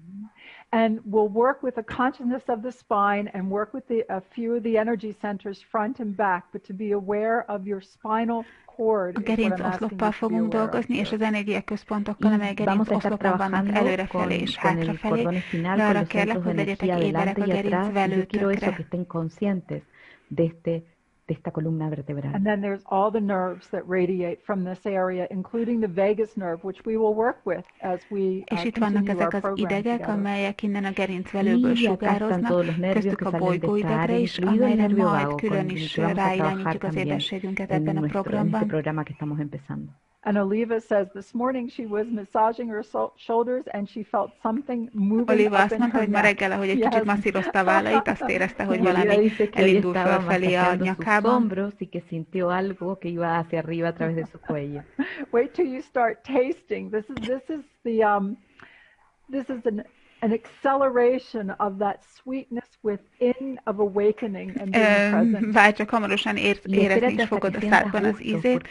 And we'll work with the consciousness of the spine and work with a few of the energy centers front and back, but to be aware of your spinal cord. A gerinc oszloppal fogunk dolgozni, és az energiaközpontokkal, amely gerinc oszlopon vannak előrefelé és hátrafelé. De arra kérlek, hogy legyetek éberek a gerincvelőtökre. De esta columna vertebral. And then there's all the nerves that radiate from this area, including the vagus nerve, which we will work with as we és itt vannak ezek az idegek, amelyek innen a gerincvelőből sugároznak, köztük a bolygóidegre is, amelyre majd külön is ráirányítjuk az éberségünket ebben a programban. And Oliva says this morning she was massaging her shoulders and she felt something moving Oliva up azt in mondta, her hogy ma neck. reggel, ahogy egy kicsit masszírozta a vállait, azt érezte, hogy valami elindul fölfelé a nyakában. Y que sintió algo que iba hacia arriba a través de su cuello. Wait till you start tasting. This is an acceleration of that sweetness within of awakening and being present. Várj, csak hamarosan érezni is fogod a szádban az ízét.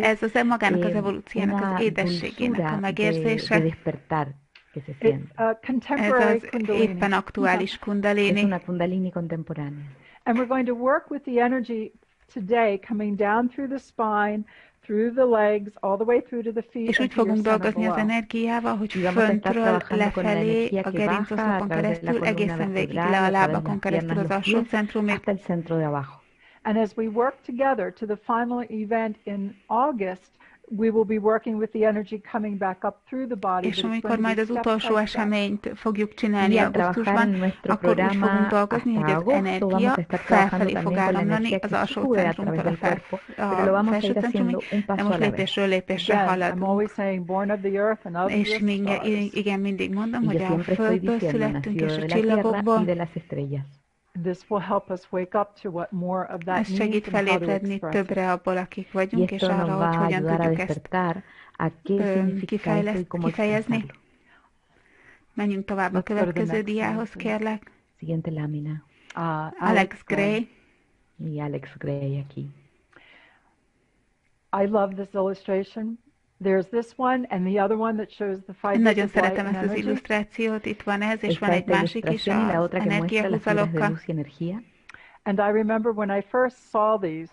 Ez az magának az evolúciónak az édességének a megérzése. Ez az éppen aktuális kundalini. And we're going to work with the energy today coming down through the spine, through the legs, all the way through to the feet. És úgy fogunk dolgozni az energiával, hogy föntről lefelé a gerincoszlopon keresztül, egészen végig le a lábakon keresztül az alsó centrumig. And as we work together to the final event in August, we will be working with the energy coming back up through the body. És amikor majd az utolsó eseményt fogjuk csinálni augusztusban, akkor úgy fogunk dolgozni, hogy az energia felfelé fog áramlani az alsó centrumtól a felső centrumig, de most lépésről lépésre haladunk. És igen, mindig mondom, hogy a Földből születtünk és a csillagokból. This will help us wake up to what more of that ez segít felébredni többre abból, akik vagyunk, és arra, hogy hogyan tudjuk ezt kifejezni. Menjünk tovább a következő diához, kérlek. Siguiente lámina. Alex Gray. Y Alex Gray aquí. I love this illustration. There's this one and the other one that shows the five. Nagyon szeretem ezt az illusztrációt, itt van ez, és van egy másik is az energiahúzalokkal. And I remember when I first saw these.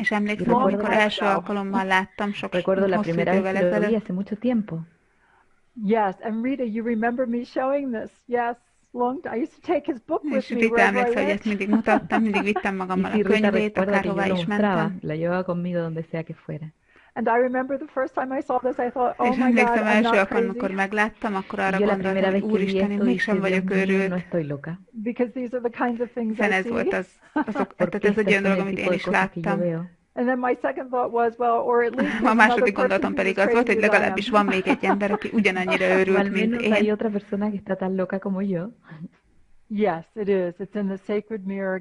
És emlékszem, amikor első alkalommal láttam Recuerdo la hosszú primera vez idővel que lo vi ezelőtt. hace mucho tiempo. Yes, and Rita, you remember me showing this? Yes, I used to take his book with És me Rita wherever I emlékszel, hogy ezt went. mindig mutattam, mindig vittem Y magammal sí, a Rita könyvét, recuerda que yo akárhová lo is mostraba, mentem. la llevaba conmigo donde sea que fuera. And I remember the first time I saw this, I thought, oh És my God, emlékszem, I'm első not alkalommal, amikor crazy. megláttam, akkor Y arra yo la gondoltam, primera hogy vez que vi úristen, én esto dije, mégsem Dios vagyok mío, no őrült. estoy loca. Because these are the kinds of things Hiszen I ez see. volt tehát Porque ez egy estas olyan son dolog, el amit tipo én de is cosas que yo láttam. veo. And then my second thought was, well, or at least A there's another második person gondolatom who's pedig as az volt, crazy hogy as I am. legalábbis van még egy ember, aki ugyanannyira O őrült, al mint menos hay én. otra persona que está tan loca como yo. Yes, it is. It's in the Sacred Mirror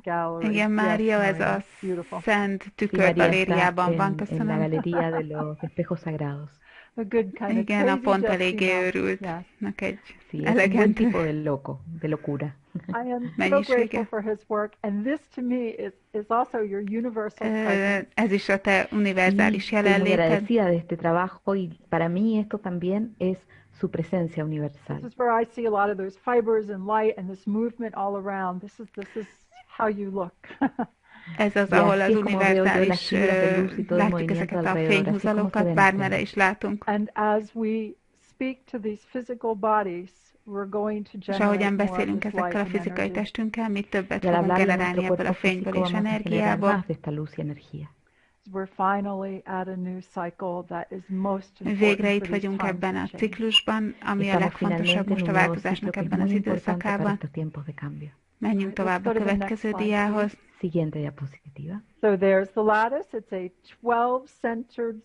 Gallery. Igen, Yes, Mária, ez Maria. a Beautiful. Szent Sí, Tükör María está galériában van, en la köszönöm. galería de los espejos sagrados. A good kind of Igen, a crazy, pont just eléggé enough. Yes. őrültnek egy Sí, es un buen elegendő tipo de loco, de locura. I am so mennyisége. grateful for his work, and this to me is also your universal presence. Ez is a te univerzális Sí, estoy muy jelenléted. agradecida de este trabajo y para mí esto también es su presencia This universal. is where I see a lot of those fibers and light and this movement all around. This is how you look. Ez az, Y ahol así az es como veo yo las univerzális, fibras de luz y todo el látjuk movimiento ezeket a alrededor, así es como se fényhúzalokat, ven bármerre ustedes. is látunk. And as we speak to these physical bodies, we're going to És generate ahogyan more of beszélünk this light ezekkel a and fizikai energy. testünkkel, mi többet Y al fogunk hablarle a generálni nuestro ebből a cuerpo fényből físico és vamos a generar energiából. más de esta luz y energía. We're finally at a new cycle that is most Végre important itt for these vagyunk times ebben of a change. ciklusban, ami a Estamos legfontosabb finalmente en most a un nuevo ciclo változásnak que es ebben az muy importante para időszakában. estos tiempos de cambio. Menjünk tovább a Let's go to the next következő slide, diához. Siguiente diapositiva. So there's the lattice. It's a 12-centered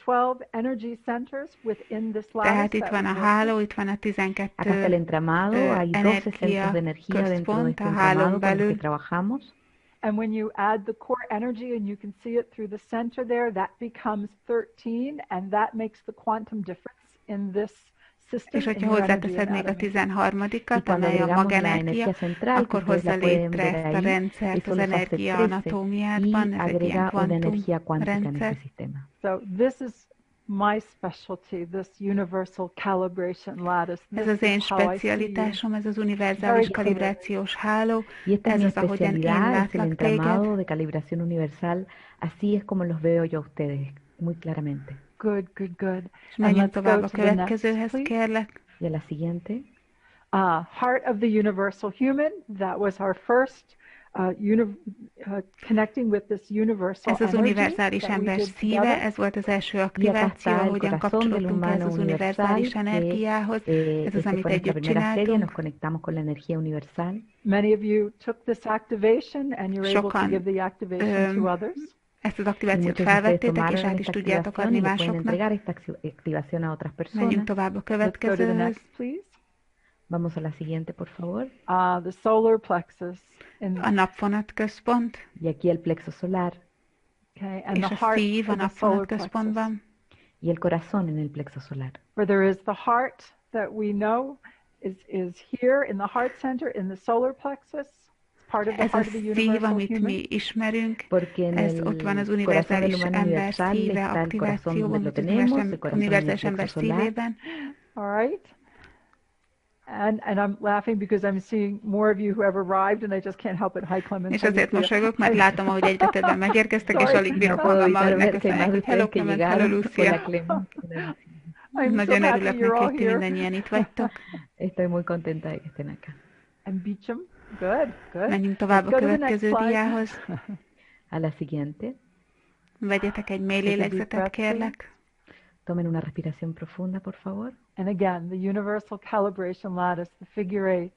12 energy centers within this lattice. Tehát itt that van a we work háló, itt van a Acá está el 12 entramado, hay 12 centros de energia energía dentro de központ este a hálón entramado con los que belül. trabajamos. And when you add the core energy and you can see it through the center there, that becomes 13, and that makes the quantum difference in this system. És in hogyha your energy hozzáteszed még a anatomy. 13-adikat, Y cuando amely a agregamos la magenergia, energía central, que akkor ustedes hozza la pueden létre ver ezt a ahí, rendszert eso az los hace energia 13 anatómiádban, y ez egy ilyen agrega una kvantum energía cuántica en rendszer. este sistema. So this is my specialty, this universal calibration lattice. Ez This az én is how I see you. specialitásom, ez az univerzális Very kalibrációs háló. Y esta es Ez mi az, ahogyan én especialidad, es el látlak téged. entramado de calibración universal. Así es como los veo yo a ustedes, muy claramente. Good, good, good. És And menjünk let's tovább go a to the next, következőhez, please. kérlek. Y a la siguiente. Heart of the universal human. That was our first connecting with this universal Ez az energy univerzális that we ember did szíve, together. ez volt az első Y acá aktiváció, está el ahogyan corazón del kapcsolódtunk ehhez humano az universal, univerzális que energiához. Ez az, fue amit nuestra együtt primera serie, nos csináltunk. conectamos con la energía universal. Many of you took this activation and you're able to Sokan, give the activation to others. Ezt az Y aktivációt muchos de ustedes felvettétek, és tomaron át is esta tudjátok activación adni y le pueden másoknak. entregar esta activación a otras Menjünk personas. tovább a Let's go to the következőhöz. next, please. Vamos a la siguiente, por favor. The solar plexus. A napvonat központ, Y aquí el plexo solar Okay, and és the a heart szív a is the solar napvonat plexus. központban. y el corazón en el plexo solar. Where there is the heart that we know is here in the heart center, in the solar plexus. It's part of the Ez a heart of the szív, universal amit human. mi ismerünk, Porque en ez el ott van az corazón del univerzális humano ember universal szíve está el corazón aktivációban, donde lo vagy az tenemos, el corazón en el univerzális plexo ember solar. szívében. All right. And I'm laughing because I'm seeing more of you who have arrived, and I just can't help it. Hi, Clemens. És Hi, azért Lucia. mosolygok, mert látom, ahogy egyre többen megérkeztek, és Sorry. alig bírok No puedo magammal, hogy evitar ver que hay megköszönjek, más de hogy hello ustedes que Clement, hello llegaron. Lucia. Hola, Clemens. Hola, Lucia. I'm so Nagyon happy örülök you're neki, all hogy ti here. mindannyian itt vagytok. Estoy muy contenta de que estén acá. And Beecham. Good, good. Menjünk tovább a Let's go to the next következő slide. diához. A la siguiente, Vegyetek egy mély Take a deep lélegzetet, breath, kérlek. tomen una respiración profunda, por favor. And again, the universal calibration lattice, the figure eights.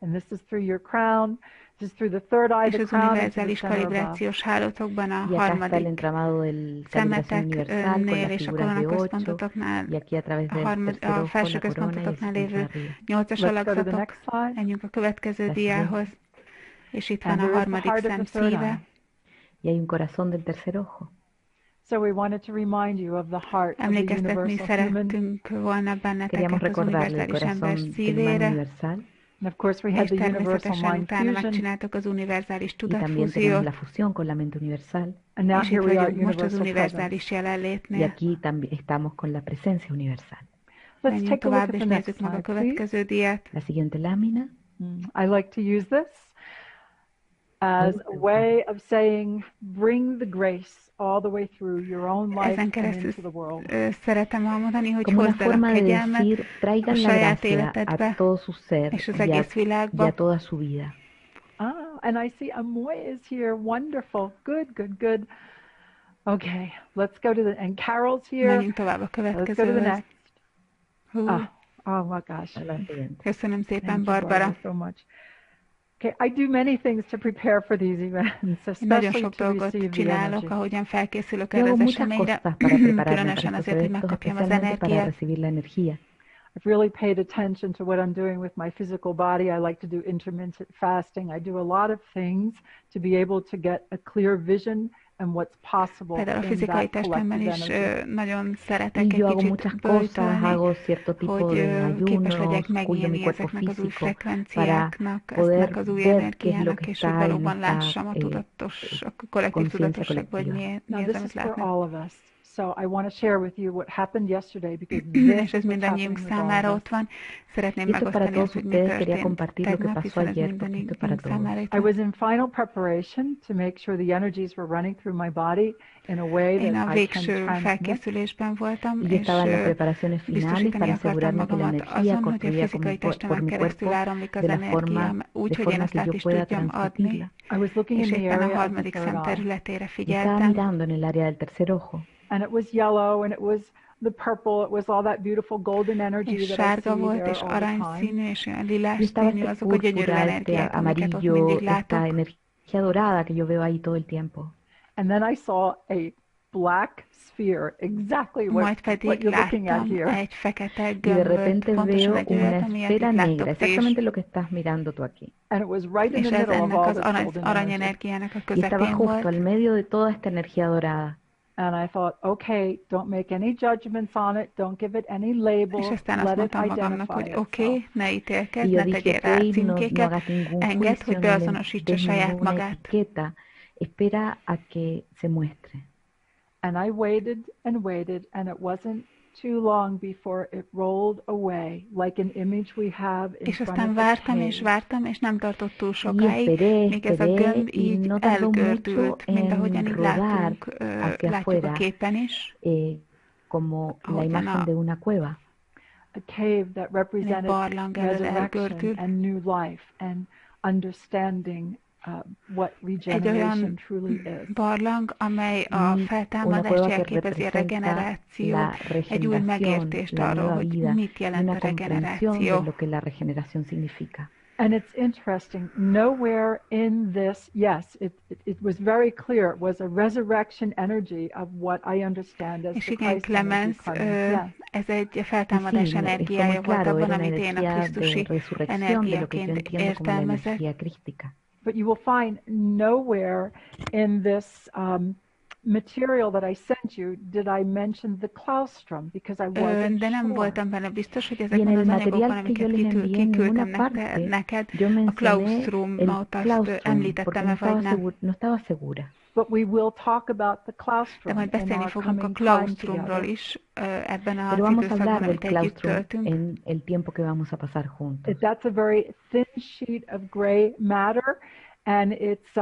And this is through your crown. This is through the third eye, És the az crown, and to the univerzális center above. kalibrációs hálótokban a Y acá está el harmadik entramado del calibración universal con szemeteknél las és a figuras de 8 koronaközpontotoknál, y aquí a través del tercer a ojo, felső la corona y el központotoknál lévő centro arriba. 8-as Let's go to the alakzatok. next slide. Menjünk a következő La diához. És itt van And a there is the harmadik heart of szem the third szíve. eye. Y hay un corazón del tercer ojo. So we wanted to remind you of the heart of the Emlékeztetni universal human. szerettünk volna Queríamos benneteket az recordarle el univerzális ember corazón del humano szívére, universal And of course we had és the universal természetesen mind utána fusion. megcsináltuk az univerzális y también tenemos tudatfúziót, la fusión con la mente universal And now és here itt we are at vagyunk most az universal presence. univerzális y jelenlétnél. aquí también estamos con la presencia universal. Let's Menjünk take a look tovább, at és the next nézzük meg a slide, please. következő diát. La siguiente lámina. I like to use this. as a way of saying, bring the grace all the way through your own life and into the world. Szeretem elmondani, hogy Como una hozd el a forma de kegyelmet decir, a traigan la saját gracia a életedbe todo su ser és az y egész a világba. toda su vida. And I see Amey is here. Wonderful. Good, good, good. Okay, let's go to the, and Carol's here. Menjünk tovább a Let's go to the következőhöz. next. Hú, Oh my gosh. A la siguiente. köszönöm szépen, Thank you, Barbara. so much. Okay, I do many things to prepare for these events, Én nagyon especially sok to dolgot receive the csinálok, energy. ahogyan felkészülök Yo erre hago az muchas eseményre, cosas para prepararme para különösen estos azért, hogy eventos, megkapjam az especialmente para energiát. recibir la energía. I've really paid attention to what I'm doing with my physical body. I like to do intermittent fasting. I do a lot of things to be able to get a clear vision and what's possible Például a in fizikai that testemben collective is energy. nagyon szeretek Y egy yo hago kicsit muchas cosas, böjtölni, hago cierto tipo hogy de képes legyek ayunos, cuido megélni mi cuerpo ezeknek az új físico para frekvenciáknak, poder ezeknek az új ver qué es lo energiának, que és hogy está en valóban esta lássam a tudatos, a kollektív conciencia tudatosságban, hogy colectiva. mi Now, az, this amit is for látnak. all of us. So I want to share with you what happened yesterday because this És ez is what's mindannyiunk happening with all számára of us. ott van. Szeretném Y esto es para megosztani azt, todos hogy mi ustedes, quería történt compartir lo que tegnap, pasó hiszen ez ayer, porque esto es para mindannyiunk számára todos. itt I van. was in final preparation to make sure the energies were running through my body in a way Én a that I can végső transmit. felkészülésben voltam, Y yo és estaba en las preparaciones finales biztosítani para akartam asegurarme que la magamat energía azon, hogy a corría fizikai por testemen mi keresztül cuerpo áramlik az de la energiám, forma, úgy, de hogy én forma ezt que át yo is pueda tudjam adni. transmitirla. I was looking És in the éppen a area of the harmadik third szem eye, területére Y estaba figyeltem, mirando en el área del tercer ojo. and it was yellow, and it was the purple, it was all that beautiful golden energy és that I sárga see volt, there és all the time. aranyszínű, és olyan Y lilás estaba színű, este azok a gyönyörű púrpura, este energiák, amiket ott mindig amarillo, esta látok. energía dorada que yo veo ahí todo el tiempo. And then I saw a black sphere, exactly Majd what pedig you're looking at láttam here. egy fekete Y de gömböt, repente pontosan veo egy olyat, una amilyet esfera itt negra, láttok ti is. exactamente lo que estás mirando tú aquí. And it was right in És the ez middle of ennek all az this golden energy. aranyenergiának a Y estaba közepén justo volt. al medio de toda esta energía dorada. And I thought, okay, don't make any judgments on it, don't give it any És labels, aztán azt let it mondtam magamnak, identify hogy itself. oké, ne ítélkedj, Y yo ne dije, tegyél rá ok, no címkéket, hagas ningún engedd, juicio, hogy no le beazonosítsa des saját ninguna magát. etiqueta, espera a que se muestre. And I waited, and it wasn't too long before it rolled away, like an image we have in És front aztán of a vártam, és nem tartott túl Y sokáig, míg ez a esperé, gömb y így no tardó mucho elgördült, mint ahogyan en így rodar látjuk hacia a afuera, képen is. como la Ahogyan imagen de una cueva. a cave that egy represented barlang elől resurrection elgördül. and new life and understanding what Egy regeneration olyan truly is. barlang, amely a Y una feltámadást cueva que jelképezi, a representa regenerációt, la egy új regeneración, megértést la arról, nueva hogy vida mit y jelent a una comprensión de regeneráció. lo que la regeneración significa. And it's interesting, nowhere in this, yes, it was very clear, it was a resurrection energy of what I understand as És the igen, Christ energy Clemens, karma. Yes. ez egy Y feltámadás sí, fue muy energiája volt claro, abban, era una amit én a energía de Krisztusi resurrección, de lo que yo energiaként entiendo como la értelmezek. energía crística. But you will find nowhere in this material that I sent you did I mention the claustrum, because I wasn't De nem sure. voltam benne biztos, hogy Y en ezekben el az anyagokban, material que yo amiket les envié en kiküldtem ninguna parte neked, yo a mencioné klaustrumot el azt claustrum, porque említettem-e, vagy nem. no estaba segura. But we will talk about the De claustrum majd in beszélni our fogunk a coming time klaustrumról together. is ebben az Pero vamos a időszakban, hablar del amit együtt claustrum töltünk. en el tiempo que vamos a pasar juntos. That's a very thin sheet of gray matter, and it's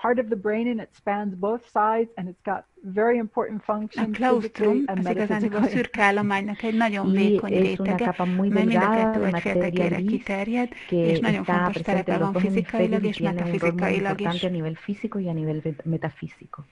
part of the brain, and it spans both sides, and it's got very important A functions klaustrum physically and az igazán a metaphysically. szürke állománynak egy nagyon Y vékony es una rétege, capa muy mely mind a delgada kettő de egy materia féltekére gris kiterjed, que és nagyon está fontos presente szerepe en los van dos fizikailag hemisferios y és tiene un rol muy metafizikailag importante a is. nivel físico y a nivel metafísico.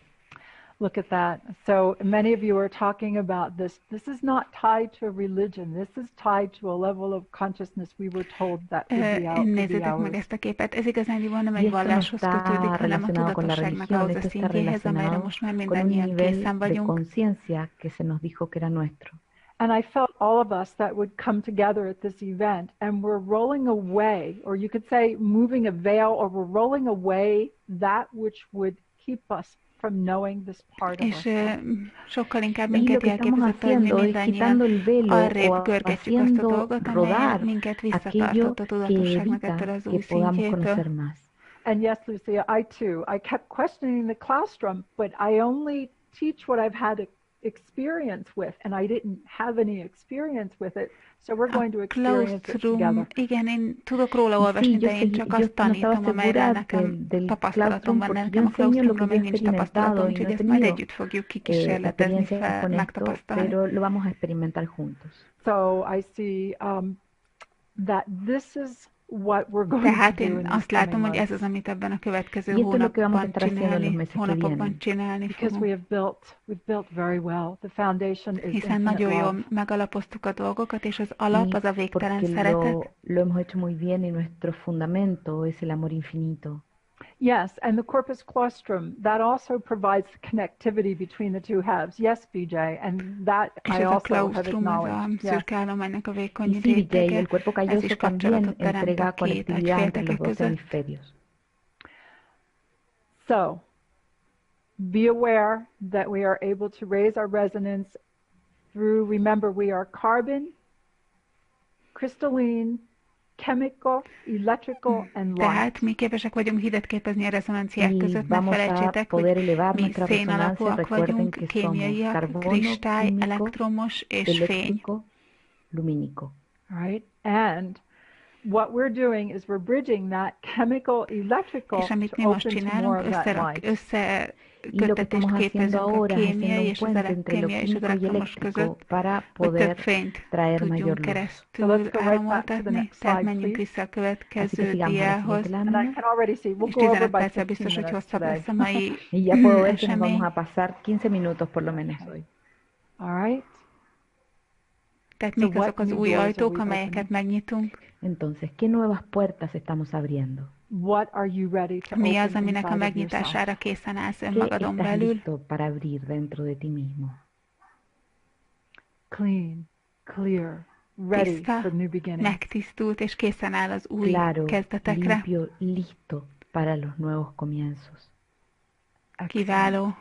Look at that. So many of you are talking about this. This is not tied to a religion. This is tied to a level of consciousness we were told that would be Nézzétek meg ours. ezt a képet. Ez igazándiból nem Y egy esto no valláshoz kötődik, está hanem a relacionado con la tudatosságnak religión, ahhoz a esto está szintjéhez, amelyre relacionado most már con un mindannyian nivel készen de vagyunk. conciencia que se nos dijo que era nuestro. And I felt all of us that would come together at this event, and we're rolling away, or you could say moving a veil, or we're rolling away that which would keep us from knowing this part of És ourselves. sokkal inkább Y lo minket que estamos jelképezett, hogy mi haciendo es mindannyian quitando el velo arrébb o görgetjük azt a haciendo dolgot, amely rodar minket aquello visszatartott a que tudatosságnak evita ettől az que új podamos szintjétől. conocer más. And yes, Lucia, I too. I kept questioning the claustrum, but I only teach what I've had experience with, and I didn't have any experience with it, so we're going to A experience closed it room, together. igen, én tudok róla olvasni, de én csak azt tanítom, amelyre nekem tapasztalatom van, nekem a closed roomról még nincs tapasztalatom, úgyhogy ezt majd együtt fogjuk kikísérletezni, megtapasztalni. Pero lo vamos a experimentar juntos. So I see that this is what we're going Tehát to do én in azt these látom, hogy coming ez az, amit ebben a következő Y esto es lo que vamos a hónapban estar haciendo en los csinálni, meses que hónapokban vienen. csinálni because fogunk. we've built very well. The foundation is Hiszen infinite nagyon love. jól megalapoztuk a dolgokat, és az alap az a végtelen Porque szeretet. lo hemos hecho muy bien y nuestro fundamento es el amor infinito. Yes, and the corpus claustrum, that also provides the connectivity between the two halves. Yes, BJ, and that És I ez a also have klaustrum, ez a acknowledged. Yes. szürke állománynak a vékony Y sí, Vijay, rétege, el cuerpo ez calloso is también kapcsolatot teremt entrega a két conectividad entre egyfélteke los dos között. hemisferios. So, be aware that we are able to raise our resonance through, remember, we are carbon, crystalline, chemical, electrical, and light. Tehát mi képesek vagyunk hidat képezni a rezonanciák Y között, ne vamos a felejtsétek, poder hogy elevar mi nuestra szén resonancia. alapúak Recuerden vagyunk, que somos kémiaiak, carbono, kristály, químico, elektromos és fény. eléctrico, lumínico. Right? And what we're doing is we're bridging that chemical, electrical És amit to mi most open to more csinálunk, of that light. Y lo que összekötetést estamos haciendo képezünk a ahora es kémiai haciendo un és az puente entre lo kémiai és az químico y elektromos eléctrico között, para hogy több poder fényt traer mayor tudjunk luz. So let's keresztül go right back to the áramoltatni. next Tehát slide, menjünk please. vissza a Así que következő sigamos a la diához. siguiente And I lámina. can already see we'll És go over 15 by perccel 15 biztos, hogy minutes hosszabb today. lesz a mai Y ya puedo ver que nos esemény. vamos a pasar 15 minutos por lo menos hoy. All right? Tehát So mik what azok az new új doors are ajtók, we amelyeket opening? megnyitunk? Entonces, ¿qué nuevas puertas estamos abriendo? What are you ready to Mi open az, aminek a inside of yourself? megnyitására készen állsz ¿Qué önmagadon estás belül? listo para abrir dentro de ti mismo? Clean, clear, ready Tiszta, for new beginnings. megtisztult és készen áll az új Claro, kezdetekre. limpio, listo para los nuevos comienzos. Kiváló.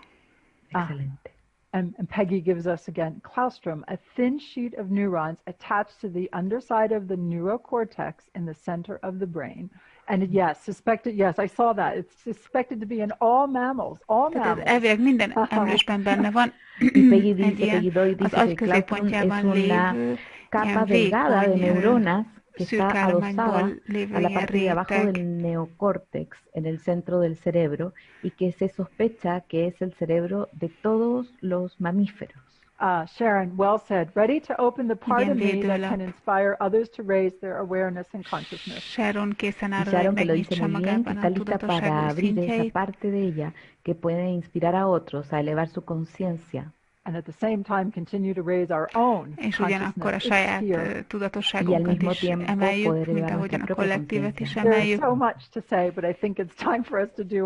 Excelente. And Peggy gives us again, claustrum, a thin sheet of neurons attached to the underside of the neurocortex in the center of the brain. And yes, yes, I saw that. It's suspected to be in all mammals, Tehát elvileg minden emlősben benne van Y Peggy egy dice, ilyen Peggy Doy az dice agy que el claustrum es középpontjában una lévő capa ilyen delgada de vékony neuronas que está szürke adosada állományból lévő a la ilyen parte de abajo réteg. del neocórtex, en el centro del cerebro, y que se sospecha que es el cerebro de todos los mamíferos. Sharon, well said. Ready to open the part Igen, of me that védőlap. can inspire others to raise their awareness and consciousness. Sharon készen Y arra, hogy Sharon, que lo dice megnyitsa muy bien, que magában está a lista para tudatosságú abrir esa szintjeit, parte de ella que puede inspirar a otros a elevar su conciencia. And at the same time continue to raise our own és ugyanakkor a consciousness saját here. Y al tudatosságunkat mismo is tiempo emeljük, poder mint elevar ahogyan nuestra a propia kollektívet is conciencia. There's emeljük. so much to say, but I think it's time for us to do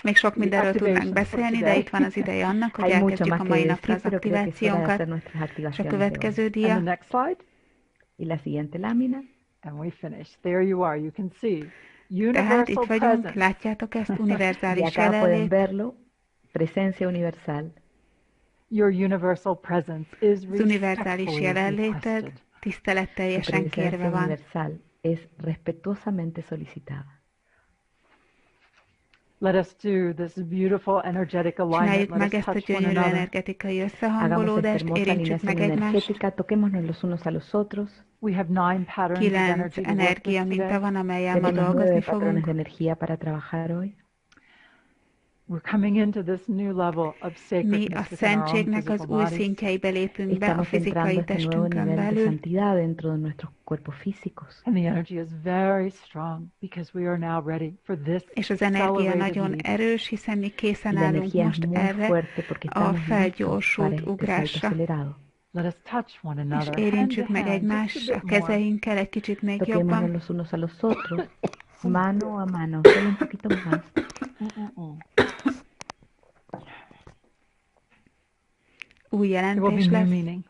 Még sok mindenről tudnánk activations for beszélni, de today. itt van az ideje annak, hogy Hay mucho elkezdjük más a que mai decir, napra az pero creo que es hora de aktivációnkat. hacer nuestras És a activaciones de hoy. következő And the dia, next slide, Y la siguiente lámina. and we finish. There you are. You can see tehát itt universal vagyunk, presence. látjátok ezt, Y univerzális acá pueden jelenlét. verlo, presencia universal. Your universal presence is Az univerzális respectfully jelenléted requested. Tu tiszteletteljesen kérve presencia van. universal es respetuosamente solicitada. Let us do this beautiful energetic alignment. Csináljuk Let meg us ezt a touch one gyönyörű another. energetikai Hagamos esta összehangolódást, hermosa érintsük meg alineación egymást. energética, toquémonos los unos a los otros. We have 9 patterns of 9 energy to work energia with minta today. van, amellyel ma Tenemos dolgozni 9 patrones fogunk. de energía para trabajar hoy. We're coming into this new level of Mi a sacredness within our own szentségnek az physical új bodies. szintjeibe lépünk be a Estamos entrando fizikai a este nuevo testünkön nivel de belül, santidad dentro de nuestros cuerpos físicos. And the energy is very strong because we are now ready for this és az energia accelerated nagyon leap. erős, hiszen mi Y készen la állunk energía es most muy erre fuerte porque a estamos listos para felgyorsult este salto ugrásra. acelerado. Let us touch one És another, hand érintsük to meg hand, egymást just a a bit more. kezeinkkel egy kicsit még Toquémonos jobban. los unos a los otros, mano a mano, solo un poquito más. Új There will be jelentés new lesz, meaning,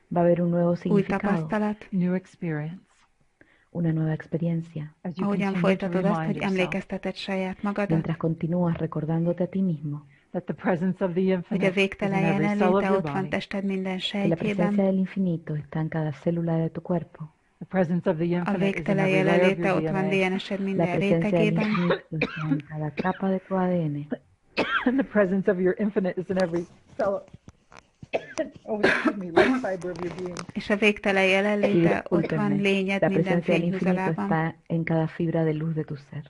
Va a haber un nuevo új significado, tapasztalat, new experience. una nueva experiencia. As you ahogyan continue to folytatod azt, remind hogy yourself emlékezteted saját magadat, Mientras continúas recordándote a ti mismo that the presence of the hogy a infinite is in végtelen every cell of jelenléte your ott van body. tested minden que la presencia sejtjében, del infinito está en cada célula de tu cuerpo. The presence of the a infinite is in végtelen every layer of jelenléte your ott van DNA. DNS-ed La minden presencia del rétegében, infinito está en cada capa de tu ADN. And the presence of your infinite is in every És a végtelen jelenléte ott van, lényed La minden presencia del infinito fényhúzalában. está en cada fibra de luz de tu ser.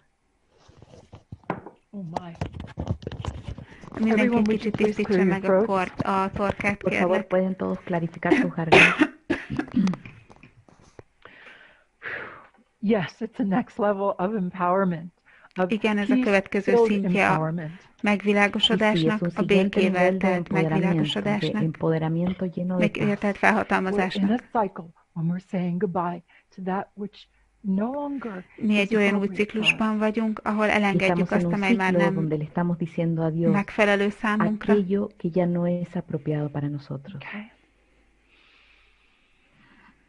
Oh my. Mindenki egy kicsit tisztítsa meg a torkát, Por favor, kérlek. pueden todos clarificar sus gargantas. Yes, it's the next level of empowerment. Igen, ez a következő szintje a megvilágosodásnak, a békével telt megvilágosodásnak, empoderamiento lleno de paz. tehát We're in a felhatalmazásnak. cycle when we're saying goodbye to that which no longer Mi egy olyan új ciklusban vagyunk, ahol elengedjük azt, amely már nem donde le estamos diciendo adiós megfelelő számunkra. aquello que ya no es apropiado para nosotros. Okay.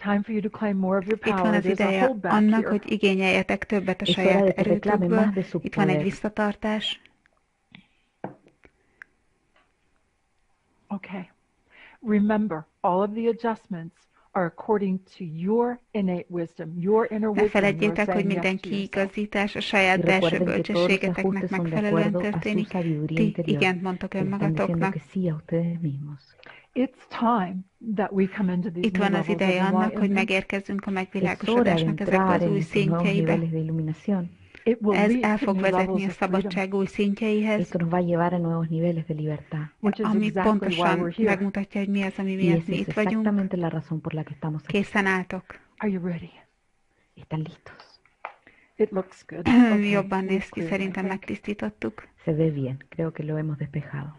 Time for you to claim more of your Itt van power. az There's a ideje holdback annak, here. hogy igényeljetek többet a Es hora de saját que reclamen erőtökből. más de su Itt van egy poder. visszatartás. Okay. Remember, all of the adjustments are according to your innate wisdom, your inner Ne wisdom. You are feledjétek, hogy saying minden yes to yourself. kiigazítás a saját Y belső recuerden que todos los bölcsességeteknek ajustes son de megfelelően acuerdo a su történik. sabiduría Ti interior. igent mondtok Le están diciendo önmagatoknak. que sí a ustedes mismos. It's time that we come into these Itt new van az levels of ideje annak, hogy enlightenment. megérkezzünk a Es hora de megvilágosodásnak ezekbe entrar az en új estos nuevos szintjeibe. niveles de iluminación. It will Ez lead el to fog new vezetni levels a of freedom, szabadság új szintjeihez, Esto nos va a llevar a nuevos niveles de libertad. which is ami exactly why pontosan we're here. megmutatja, hogy mi az, ami Y miatt esa mi es itt vagyunk. exactamente la razón por la que estamos aquí. Készen álltok. Are you ready? ¿Están listos? It looks good. Okay, Jobban we've néz ki, cleared, I szerintem think. megtisztítottuk. Se ve bien. Creo que lo hemos despejado.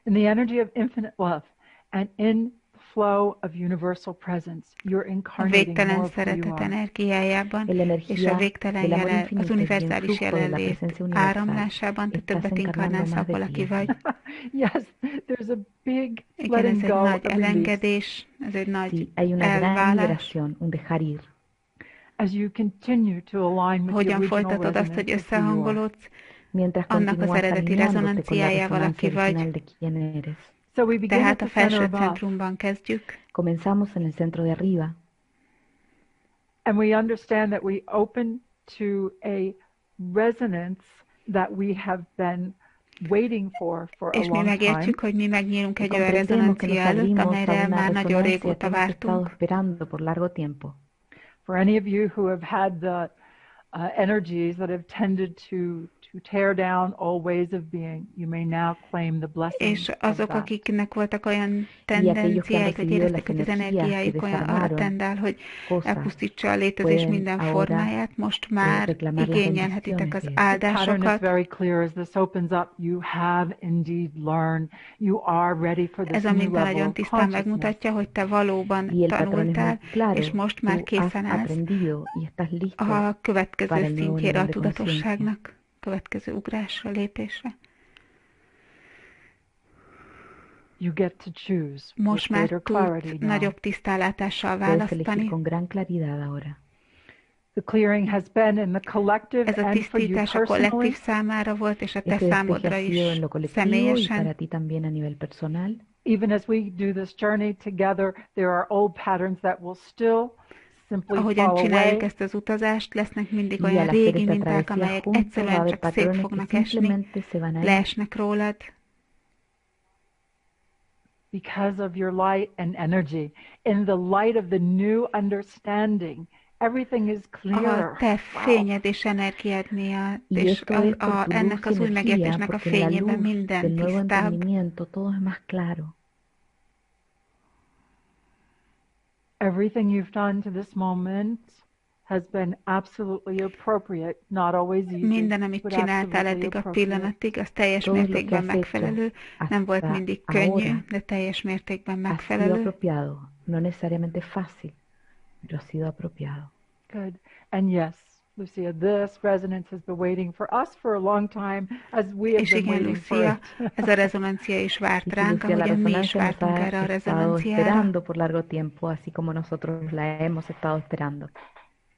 In the energy of infinite love and in the flow of universal presence, you're A incarnating végtelen more of who you szeretet are. energiájában En la és a energía végtelen del amor jelen, infinito az y el univerzális flujo de la jelenlét presencia universal. áramlásában te Estás többet encarnando inkarnálsz más de abból, aki ti. vagy. Yes, there's a big Igen, letting ez egy go nagy of release. elengedés, ez egy nagy Sí, hay una gran elválás. liberación, un dejar ir. As you continue to align with the Hogyan original folytatod azt, hogy resonance of who you are. összehangolódsz Mientras annak az continúas eredeti alineándote con la rezonanciájával, resonancia aki vagy. original de quién eres. So we begin at Tehát the a center felső above, centrumban kezdjük, Comenzamos en el centro de arriba and we understand that we open to a resonance that we have been waiting for a és mi long time. megértjük, hogy mi megnyílunk egy olyan comprendemos que nos rezonancia előtt, abrimos a amelyre una már nagyon resonancia régóta que hemos estado vártunk. esperando por largo tiempo. For any of you who have had the energies that have tended to tear down all ways of being, you may now claim the blessing És of azok, that. akiknek voltak olyan Y aquellos que han tendenciáik, hogy recibido érezték, las hogy az energías que energiáik olyan arra desarmaron tendál, hogy cosas, elpusztítsa a létezés pueden minden ahora, formáját, most már reclamar las igényelhetitek az bendiciones de The pattern is áldásokat. very clear as this opens up. You have indeed learned. You are ready for this Ez a new minta level nagyon of tisztán consciousness. megmutatja, hogy te valóban Y el patrón es tanultál, muy claro. és most már Tú has készen állsz aprendido y estás listo a para következő el nuevo szintjére a nivel de conciencia. tudatosságnak, következő ugrásra, lépésre. You get to choose with Most már greater clarity tudsz now. nagyobb tisztállátással Puedes elegir választani. con gran claridad ahora. The clearing has been in the collective Ez a and for you tisztítás a personally. kollektív számára volt, és a te Este despeje számodra ha sido en is lo colectivo y személyesen. para ti también a nivel personal. Even as we do this journey together, there are old patterns that will still simply Ahogyan fall csináljuk away. ezt az utazást, lesznek mindig Y al olyan hacer régi esta minták, travesía amelyek juntos va a egyszerűen haber csak szét patrones que fognak esni, simplemente se van a ir leesnek rólad, Because of your light and energy. In the light of the new understanding, everything is a clearer. te fényed és energiád miatt, Y és esto es por tu ennek luz az y új energía, megértésnek a porque en la fényében luz minden del nuevo tisztább. entendimiento todo es más claro. Everything you've done to this moment has been absolutely appropriate, not always easy, Minden, amit but csináltál absolutely eddig a appropriate. pillanatig, az teljes Todo lo que mértékben has hecho megfelelő. Nem volt hasta mindig ahora könnyű, de teljes mértékben ha sido megfelelő. apropiado. No necesariamente fácil, pero ha sido apropiado. Good. And yes, Lucia, this resonance has been waiting for us for a long time, as we have És been igen, waiting for Lucia, it. ez a rezonancia is várt Y sí, ránk, Lucía, la ahogyan mi is resonancia nos vártunk erre a ha estado rezonanciára. esperando por largo tiempo, así como nosotros la hemos estado esperando.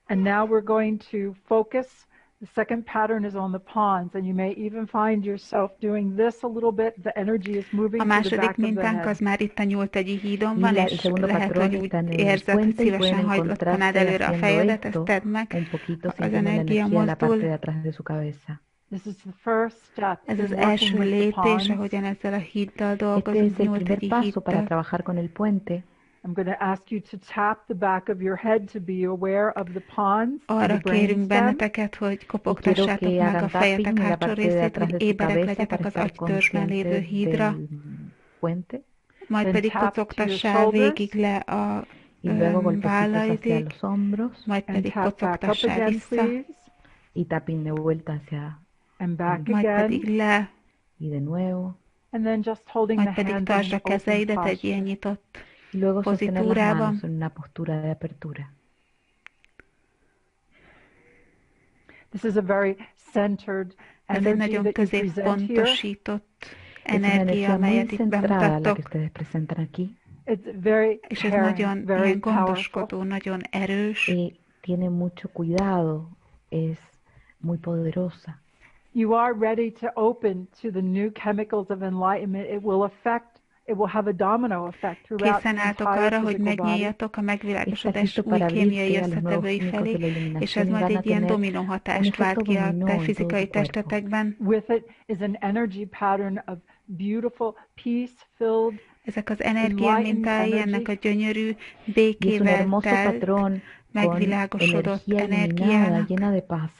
And now we're going to focus. The second pattern is on the pawns, and you may even find yourself doing this a little bit. The energy is moving A to the második back of the mintánk head. az már itt a nyúltegyi hídon Y van, el és segundo lehet, patrón hogy úgy está en el érzed, hogy puente y pueden szívesen hajlattanád encontrarse előre a haciendo fejedet, ezt esto tedd meg, un poquito az sintiendo la energia energía en la parte mozdul, de atrás de su cabeza. This is the first step Ez in az working első with the lépés, pawns. ahogyan ezzel a híddal Este dolgozunk, es el primer nyolcadik paso para híddal. trabajar con el puente. I'm going to ask you to tap the back of your head to be aware of the pawns and Arra the kérünk brainstem. benneteket, hogy Y quiero kopogtassátok que meg a hagan fejetek tapping en la hátsó parte de részét, atrás hogy de su éberek cabeza legyetek para az estar agytörzsben lévő conscientes hídra, del puente. majd Then pedig tap to your kocogtassál shoulders végig le a Y luego golpecitos hacia vállaidig, los hombros majd and pedig tap back up kocogtassál again, vissza, please, y tapping de vuelta hacia and back majd pedig again, le, y de nuevo. and then just holding majd the pedig hands in tartsd an a open kezeidet egy ilyen posture. nyitott Y luego sostener las pozitúrában. manos en una postura de apertura. This is a very centered Ez egy energy nagyon that you present here. középpontosított Es una energia, energía muy amelyet itt centrada la que bemutattok, ustedes presentan aquí. It's very és ez caring, nagyon very ilyen powerful. gondoskodó, nagyon erős, Y tiene mucho cuidado, es muy poderosa. You are ready to open to the new chemicals of enlightenment. It will have a domino effect throughout the készen álltok entire arra, hogy physical body. megnyíljatok a Está megvilágosodás listo új para abrirse kémiai a los nuevos összetevői químicos de felé, la és ez iluminación y majd van a egy ilyen tener dominó un hatást vált efecto ki a dominó te en todo fizikai tu cuerpo. testetekben. With it is an energy pattern of beautiful, peace-filled, Ezek az energia mintái enlightened ennek a energy. gyönyörű, Y es un békével hermoso telt, patrón con megvilágosodott energía iluminada, energiának, llena de paz,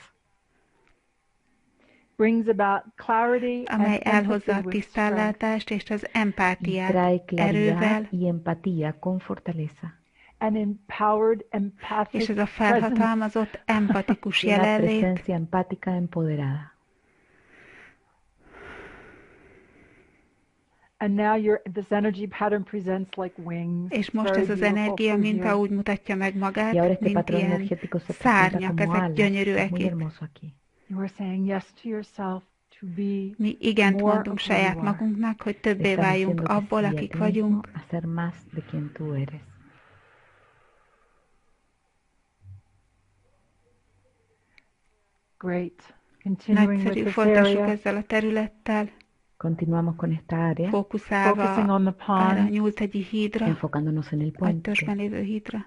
Brings about clarity amely and empathy elhozza a with strength. tisztállátást és az y empátiát trae claridad erővel, y empatía con fortaleza. An empowered, empathic és ez a presence. felhatalmazott, empatikus Una jelenlét, presencia empática empoderada. And now this energy pattern presents like wings. és It's most very ez az beautiful energia for minta you. úgy mutatja meg Y ahora magát, este mint patrón ilyen energético se presenta szárnyak, como ezek alas. gyönyörűek Es muy itt. hermoso aquí. You are saying yes to yourself to be Mi igent more mondunk of who you saját are. magunknak, hogy Le többé estás váljunk diciendo que abból, sí a akik ti mismo, vagyunk, a ser más de quien tú eres. Great. Continuing with nagyszerű, this folytassuk area, ezzel a területtel, Continuamos con esta área, fókuszálva focusing on the arra a pond. nyúltegyi hídra, enfocándonos en el puente. agytörzsben lévő hídra.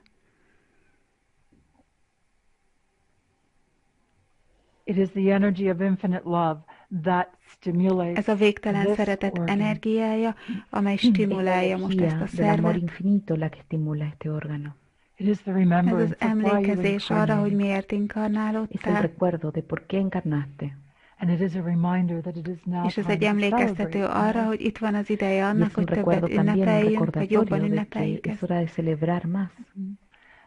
It is the energy of infinite love that stimulates Ez a végtelen this szeretet organ. energiája, amely Es la stimulálja most ezt a energía del amor szervet. infinito la que estimula este órgano. It is the Ez remembrance az of why you emlékezés arra, hogy incarnated. miért Es el inkarnálódtál, recuerdo de por qué encarnaste. And it is a reminder that it is now és ez time egy to emlékeztető celebrate. arra, hogy itt van az ideje Y annak, es un hogy recuerdo többet también, un ünnepeljünk, vagy jobban recordatorio de que ünnepeljük es ezt. hora de celebrar más.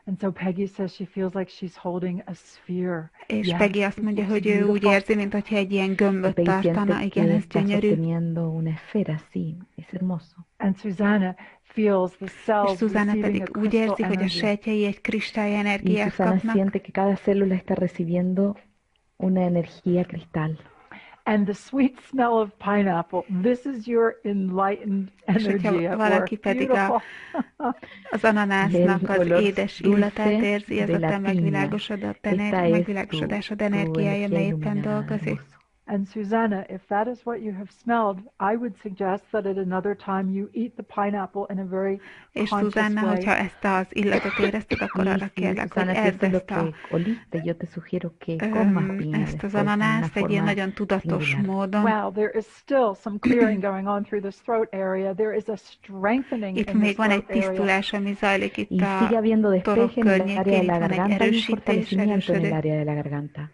And so Peggy says she feels like she's holding a sphere. És Yes, Peggy azt mondja, it's hogy ő úgy beautiful. érzi, mintha egy ilyen Y gömböt Peggy tartana. siente Igen, que ez está gyönyörű. sosteniendo una esfera, sí, es hermoso. And Susanna feels the És cells Susanna receiving a pedig úgy crystal érzi, hogy a energy. sejtjei egy kristály Y energiát Susana kapnak, siente que cada célula está recibiendo una energía cristal. And the sweet smell of pineapple. This is your enlightened és energy hogyha at valaki work. pedig Beautiful. az ananásznak El az olor édes dulce illatát érzi, ez de a la te piña. megvilágosodásod Tu energiája, mely energía éppen iluminada, dolgozik. hermoso. And Susanna, if that is what you have smelled, I would suggest that at another time you eat the pineapple in a very És conscious Susanna, way. hogyha ezt az illatot érezted, akkor Y arra si kérlek, hogy Susana, si edd esto es lo ezt, a, que oliste, yo te sugiero que comas piña ezt az después en una ananászt egy ilyen forma nagyon tudatos singular. módon. Wow, there is still some clearing going on through this throat area. There is a strengthening Itt in this még van egy throat area. tisztulás, ami zajlik itt Y sigue a habiendo torok despeje en el área de környékén, la itt van egy garganta y un erősítés, fortalecimiento en el erősödés. área de la garganta.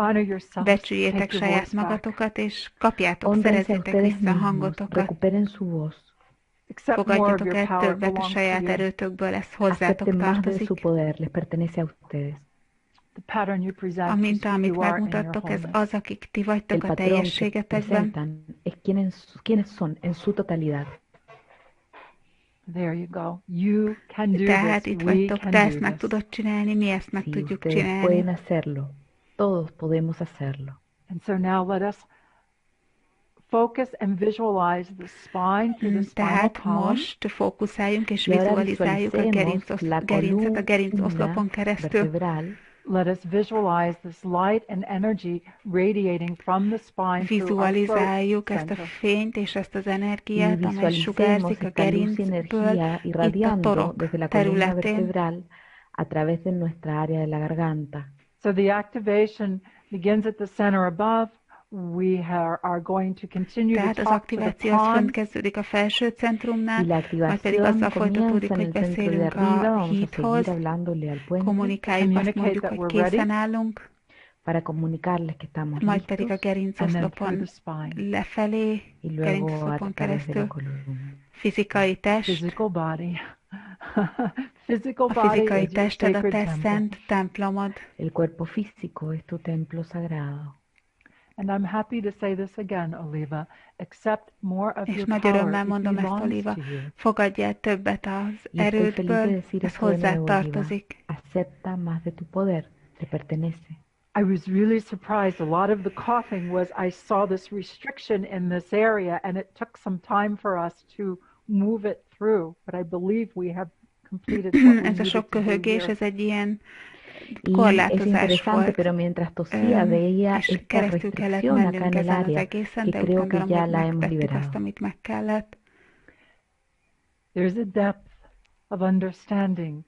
Honor yourselves. Becsüljétek Take your saját voice back. magatokat, és kapjátok, Honrense a szerezzétek ustedes vissza a mismos, hangotokat. recuperen su voz, Accept more of Fogadjatok your el power többet a belongs to saját you. erőtökből, ez hozzátok acepten más de tartozik. su poder, les pertenece a ustedes. The pattern you present A is minta, who amit you are in your megmutattok, ez wholeness. az, akik ti El vagytok a patrón que teljességetekben. presentan es quienes son en su totalidad. There you go. You can do Tehát this. itt We vagytok, can te do ezt meg this. tudod csinálni, mi ezt meg Si tudjuk ustedes csinálni. pueden hacerlo, todos podemos hacerlo. And so now let us focus and visualize the spine through the spinal Tehát column. most fókuszáljunk és Y ahora vizualizáljuk a visualicemos la gerincet a gerincoszlopon columna keresztül. vertebral. Let us visualize this light and energy radiating from the spine through our throat Vizualizáljuk ezt a center. fényt és ezt az Y energiát, amely visualicemos sugárzik a esta luz y gerincből energía itt a irradiando torok desde la columna területén. vertebral a través de nuestra área de la garganta. So the activation begins at the center above, are going to continue to Tehát az talk to the aktiváció az fönt pond. kezdődik a felső centrumnál, Y la majd pedig activación azzal folytatódik, comienza en hogy el centro de beszélünk arriba, a vamos a hídhoz, seguir hablándole al puente kommunikáljuk, azt communicate mondjuk, that hogy we're készen ready, állunk, para comunicarles que estamos majd pedig a listos and then through gerincoszlopon the spine. lefelé, y luego a gerincoszlopon través de la keresztül, columna. fizikai test, Physical body. Physical a body fizikai is your tested a sacred te temple. szent templomod. El cuerpo físico es tu templo sagrado. And I'm happy to say this again, Oliva. Accept more of És your nagy power. örömmel It mondom ezt, belongs Oliva, to you. fogadj el többet az Y estoy feliz de erődből, decir ez esto de hozzá nuevo, Oliva. tartozik. Acepta más de tu poder, te pertenece. I was really surprised. A lot of the coughing was I saw this restriction in this area, and it took some time for us to move it through. But I believe we have completed what we Ez a needed sok to do köhögés, here. ez egy ilyen Y es korlátozás interesante, volt, pero mientras tosía veía és esta keresztül kellett restricción acá mennünk en el ezen az área, egészen, que de úgy creo que gondolom, ya hogy la hemos megtettük azt, liberado. amit meg kellett. There's a depth of understanding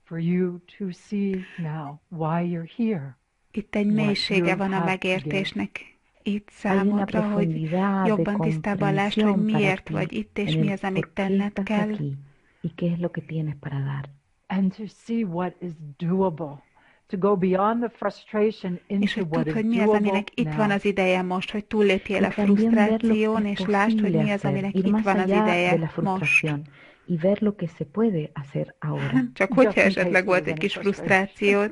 for you to see now why you're here. Itt egy What mélysége you van a have to megértésnek itt Hay una számodra, hogy profundidad de jobban tisztában lásd, hogy comprensión para miért ti vagy itt, és en mi el az, amit por qué tenned estás kell, aquí y qué es lo que tienes para dar. And to see what is doable. To go beyond the frustration és into hogy what tudd, is hogy mi az, doable aminek itt van now. az ideje most, hogy túllépjél Y a también ver lo que frusztráción, es és lásd, hogy posible mi az, hacer, aminek ir itt más van az allá de la ideje most. frustración y ver lo que se puede hacer ahora. Csak Just hogyha in esetleg case volt there egy was kis any frustration. frusztrációd,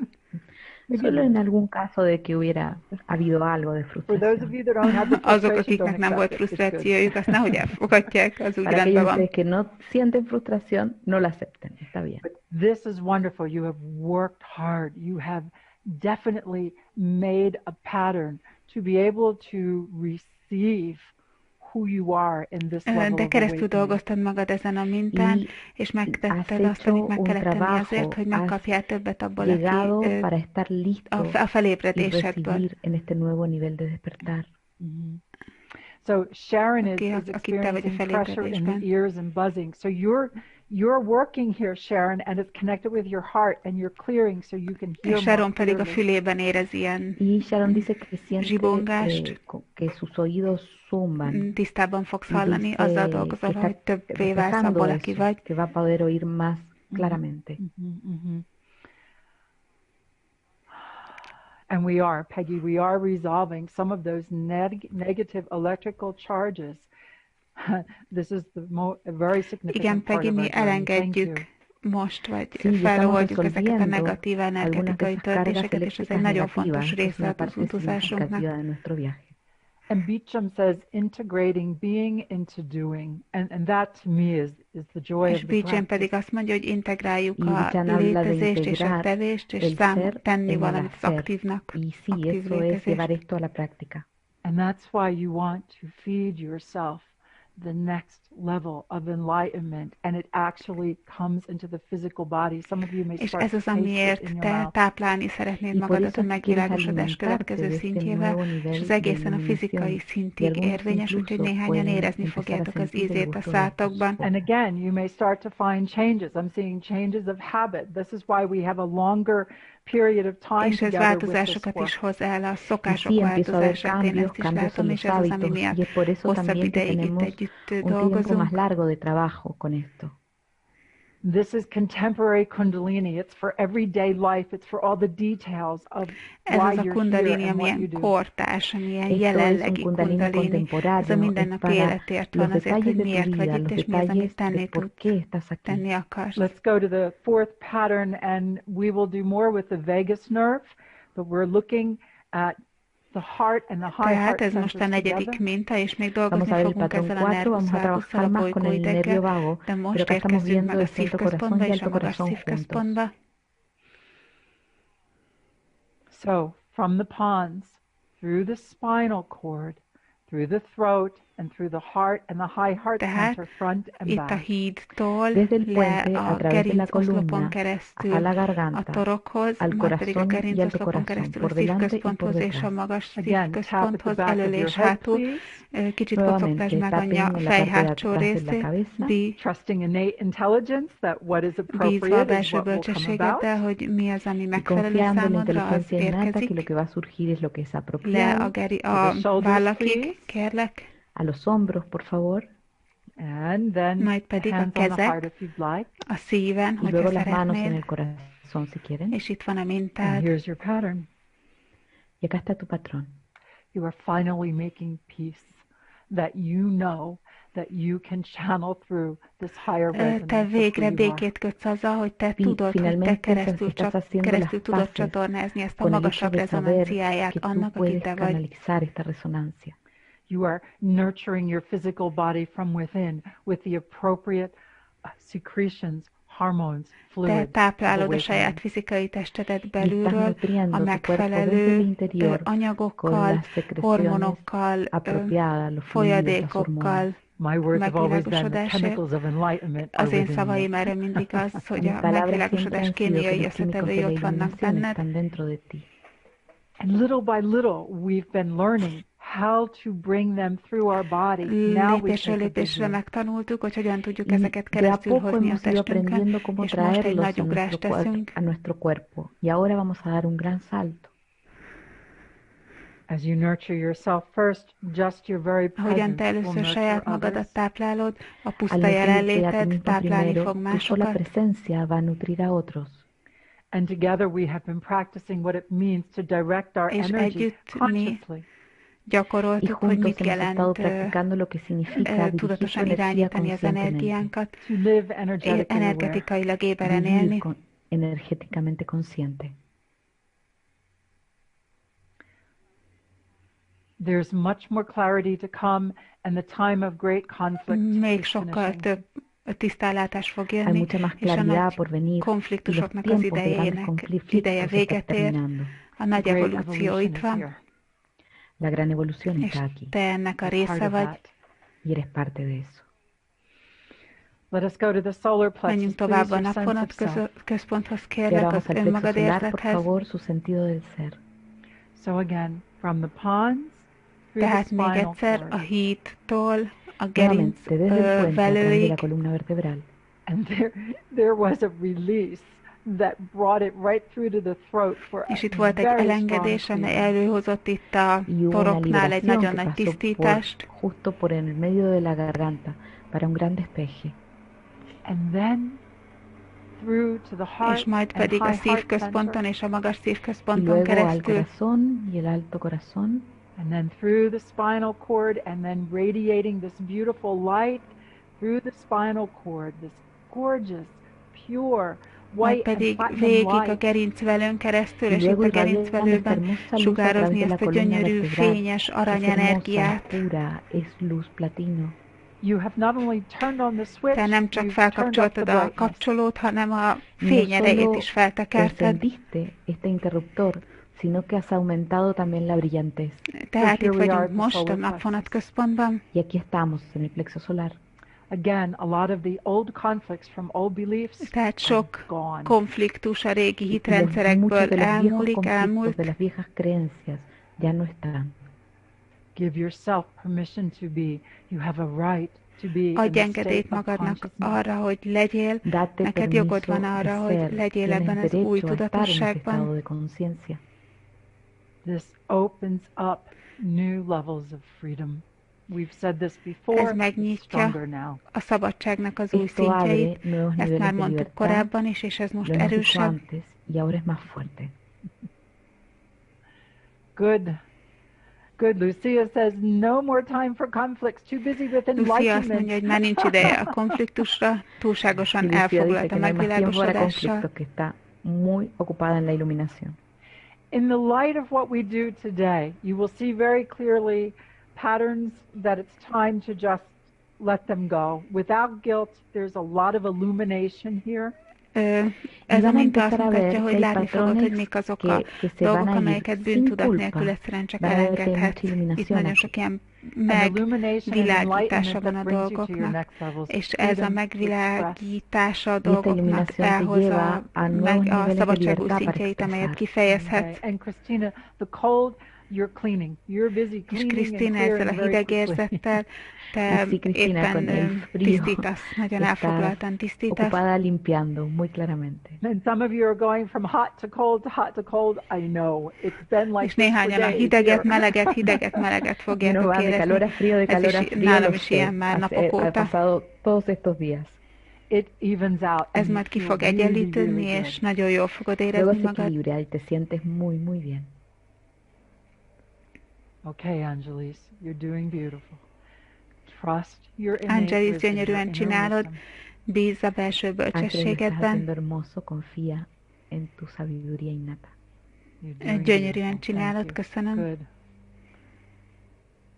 Solo en algún caso de que hubiera habido algo de For those of frustración. you that don't have the azok, frustration, akiknek don't nem volt accept it. It's good. frusztrációjuk, azt nehogy elfogadják, az úgy Para rendben aquellos de van. ustedes que no sienten frustración, no la acepten, está bien. But this is wonderful. You have worked hard. You have definitely made a pattern to be able to receive who you are in this level De of keresztül awakening. dolgoztad magad ezen a mintán, Y és has megtetted azt, amit meg hecho un kellett tenni trabajo, azért, hogy has megkapjál többet abból, llegado aki para estar listo a y felébredésedből. recibir en este nuevo nivel de despertar. Mhm. So Sharon is Akit te vagy a experiencing pressure in the felébredésben. ears and buzzing. So you're working here, Sharon, and it's connected with your heart, and you're clearing so you can hear És Sharon pedig a more clearly. fülében érez ilyen Y Sharon dice que siente zsibongást, que sus oídos zumban. tisztában fogsz Y hallani, dice azzal que dolgozol, está hogy többé válsz despejando abból, aki eso, vagy. que va a poder oír más claramente. Mhm, mhm. And we are, Peggy, we are resolving some of those negative electrical charges. This is a very significant Igen, part Peggy, of mi our journey. Thank you. elengedjük most, vagy Sí, estamos feloldjuk ezeket a resolviendo negatív algunas de energetikai esas cargas töltéseket, és ez egy eléctricas nagyon negativas. fontos Es része una az parte utazásunknak. significativa de nuestro viaje. And Beecham says integrating being into doing. And that to me is the joy És of the Beecham practice. pedig azt mondja, hogy integráljuk Y a Beecham habla de létezést és a integrar tevést, és el ser tenni en el valamit az hacer. aktívnak, Y sí, aktív eso es llevar létezést. esto a la práctica. And that's why you want to feed yourself the next level of enlightenment, and it actually comes into the physical body. Some of you may És start ez to az, taste it amiért in your te mouth. táplálni szeretnéd Y por magadat eso a es que quieres megvilágosodás alimentarte következő de este szintjével, nuevo és nivel az de egészen a fizikai iluminación. Y szintig algunos érvényes, úgyhogy incluso néhányan pueden érezni empezar a fogjátok az sentir el ízét a gusto de estos szátokban. And again, you may start to find changes. I'm seeing changes of habit. This is why we have a longer period of time És ez together with this változásokat work. is hoz el, a Y szokások sí, empiezo a ver változását, én ezt is cambios en látom, los és ez az, ami hábitos. miatt Y es por eso hosszabb también que ideig itt tenemos együtt un tiempo más dolgozunk. largo de trabajo con esto. This is contemporary Kundalini. It's for everyday life. It's for all the details of Ez why az a you're here kundalini, and what you amilyen do. kortárs, amilyen Esto es un jelenlegi kundalini kundalini. Ez a contemporáneo, es mindennapi para életért van, los azért, detalles hogy de tu miért vagy vida, itt, los és mi az, amit detalles tenni de por tudsz, qué estás aquí. tenni akarsz. Let's go to the fourth pattern, and we will do more with the vagus nerve, but we're looking at the heart and the high Tehát heart ez most centers a negyedik together. minta, és még Vamos dolgozni a ver el fogunk patrón ezzel a 4, nervus vamos a vagusszal, trabajar a más con el bolygóideggel, nervio vago, de most pero acá estamos érkezünk meg viendo a el centro szívközpontba corazón y és a alto magas corazón juntos. szívközpontba. So from the pons, through the spinal cord, through the throat, and through the heart and the high heart Tehát center, front and itt a back. hídtól Desde el le puente, a a través de la gerincoszlopon columna, a keresztül la a garganta, torokhoz, al majd pedig a corazón y al gerincoszlopon corazón, keresztül a por delante y por szívközponthoz és a detrás. magas Again, tap at the szívközponthoz, back of elől your és head, hátul. please. Kicsit kocogtasd meg Nuevamente, a tapping en la fej parte de hátsó atrás de la részét, cabeza, Trusting innate intelligence that what is bízva a appropriate is belső what will come bölcsességeddel, about. hogy mi az, ami y megfelelő confiando en la számodra, az inteligencia innata que lo érkezik. que va a surgir es lo que es Le apropiado. a shoulders, vállakig, please. kérlek, A los hombros, por favor, And then majd pedig a hands on the heart kezek if you'd like. a szíven, y hogyha luego las manos en szeretnéd, el corazón si quieren. és itt van a And mintád. here's your pattern. Y acá está tu patrón. You are finally making peace that you know that you can channel through this higher resonance Te of who végre you are. békét kötsz azzal, hogy te tudod, hogy te Finalmente keresztül estás haciendo keresztül las tudod paces csatornázni ezt a con el hecho magasabb de saber rezonanciáját que tú annak, aki puedes te vagy. canalizar esta resonancia. You are nurturing your physical body from within with the appropriate secretions, hormones, Te fluids of táplálod a awakening. saját fizikai testedet Y estás belülről nutriendo a tu cuerpo desde el megfelelő interior con anyagokkal, las secreciones hormonokkal, apropiadas, los fluidos, las folyadékokkal, hormonas. My words have always been the megvilágosodásért. chemicals of enlightenment are Az én within you. szavaim erre mindig az, hogy Mis a palabras megvilágosodás siempre han sido que kémiai los químicos de összetevői la ott vannak iluminación benned, están dentro de ti. And little by little, we've been learning how to bring them through our body. Now we lépésről take a big lépésre leap. megtanultuk, hogy hogyan tudjuk Y ezeket de a keresztül poco hozni a hemos ido testünkön, aprendiendo cómo és most egy traerlos nagy a ugrást teszünk. nuestro cuerpo. Y ahora vamos a dar un gran salto. As you nurture yourself first, just your very Ahogyan te presence will először nurture saját others. magadat táplálod, a Al puszta nutrirte a ti jelenléted mismo táplálni primero, fog tu sola másokat, presencia va a nutrir a otros. And together we have been practicing what it means to direct our És energy együtt mi consciously. Y gyakoroltuk, hogy juntos mit hemos estado jelent practicando lo que significa dirigir tu tudatosan energía irányítani az conscientemente. energiánkat, To live energetically aware. energetikailag éberen Vivir élni. energéticamente consciente. There's much more clarity to come, and the time of great conflict Még is sokkal finishing. több tisztálátás fog Hay jönni, mucha más és a claridad nagy por venir y los konfliktusoknak az tiempos de grandes ideje conflictos están véget ér, terminando. a nagy Great evolúció evolution itt is van, here. La gran evolución és está aquí te ennek a You're része part of vagy. that. y eres parte de eso. Let us go to the solar plexus, Menjünk please, tovább a your sense of napfonat self. központhoz, Y ahora kérlek, vamos az al plexo önmagad solar, por érzethez. favor, su sentido del ser. So again, from the pons through the Tehát még spinal egyszer a cord. hídtól a gerinc Nuevamente, desde el puente a través de la velőig, columna vertebral. And there was a release that brought it right through to the throat for és itt a volt egy very strong elengedés, amely clearing. előhozott itt a Y hubo una toroknál egy liberación nagyon que nagy pasó tisztítást, justo por en el medio de la garganta para un gran despeje. And then through to the heart és majd and pedig a high heart szívközponton center, és a magas Y szívközponton luego al keresztül, corazón y el alto corazón. and then through the spinal cord, and then radiating this beautiful light through the spinal cord, this gorgeous, pure, majd white and pedig platinum végig a light. gerincvelőn keresztül, Y és itt luego a irradiando esta gerincvelőben hermosa luz a sugározni través de la ezt a columna gyönyörű, vertebral. fényes Es aranyenergiát. hermosa, pura, es luz platino. You have not only turned on the switch, Te nem csak you've turned up the felkapcsoltad a brightness. kapcsolót, hanem a No fényerejét solo is feltekerted. encendiste este interruptor, sino que has aumentado también la brillantez. Tehát here itt we are vagyunk at the most a solar napfonat plexus. központban. Y aquí estamos en el plexo solar. Again, a lot of the old conflicts from old beliefs Tehát are sok gone. konfliktus a régi Y muchos hitrendszerekből de los viejos elmúlik, conflictos, de las viejas creencias, ya no están. Give yourself permission to be. You have a right to be in Adj a engedélyt state of magadnak consciousness. arra, hogy legyél, Date neked jogod permiso van arra, de hogy ser. legyél ebben Tienes az új derecho a estar en ese estado tudatosságban. de conciencia. This opens up new levels of freedom. We've said this before, Ez it's megnyitja stronger now. a szabadságnak az új Esto abre szintjeit. nuevos Ezt niveles már de mondtuk libertad. korábban is, és ez most Lo hemos dicho erősebb. antes y ahora es más fuerte. Good. Good. Lucia says, no more time for conflicts. Too busy with Lucia azt mondja, hogy már enlightenment. nincs ideje a konfliktusra, túlságosan Y Lucía dice elfoglalt a que no hay más tiempo para megvilágosodással. conflictos, que está muy ocupada en la iluminación. In the light of what we do today, you will see very clearly patterns that it's time to just let them go. Without guilt, there's a lot of illumination here. Ez a minta azt mutatja, hogy látni fogod, hogy mik azok a dolgok, amelyeket bűntudat nélkül egyszerűen csak elengedhetsz. Itt nagyon sok ilyen megvilágítása van a dolgoknak, és ez a megvilágítása a dolgoknak elhozza meg a szabadságú szintjeit, amelyet kifejezhetsz. És Krisztina ezzel a hideg érzettel, te éppen tisztítasz, nagyon elfoglaltan tisztítasz. Ocupada limpiando, muy claramente. And some of you are going from hot to cold to hot to cold. I know. It's been like és néhányan a hideget, meleget fogjátok érezni. Ez is nálam is ilyen már napok óta. Todos estos días. It evens out. Ez majd ki fog egyenlítődni, és nagyon jól fogod érezni magad. Y te sientes muy, muy bien. Okay, Angelis, you're doing beautiful. Trust your innate Angelis, wisdom, gyönyörűen csinálod, bízz a belső bölcsességedben. Hermoso, confía en tu sabiduría innata. Gyönyörűen csinálod, köszönöm. Good.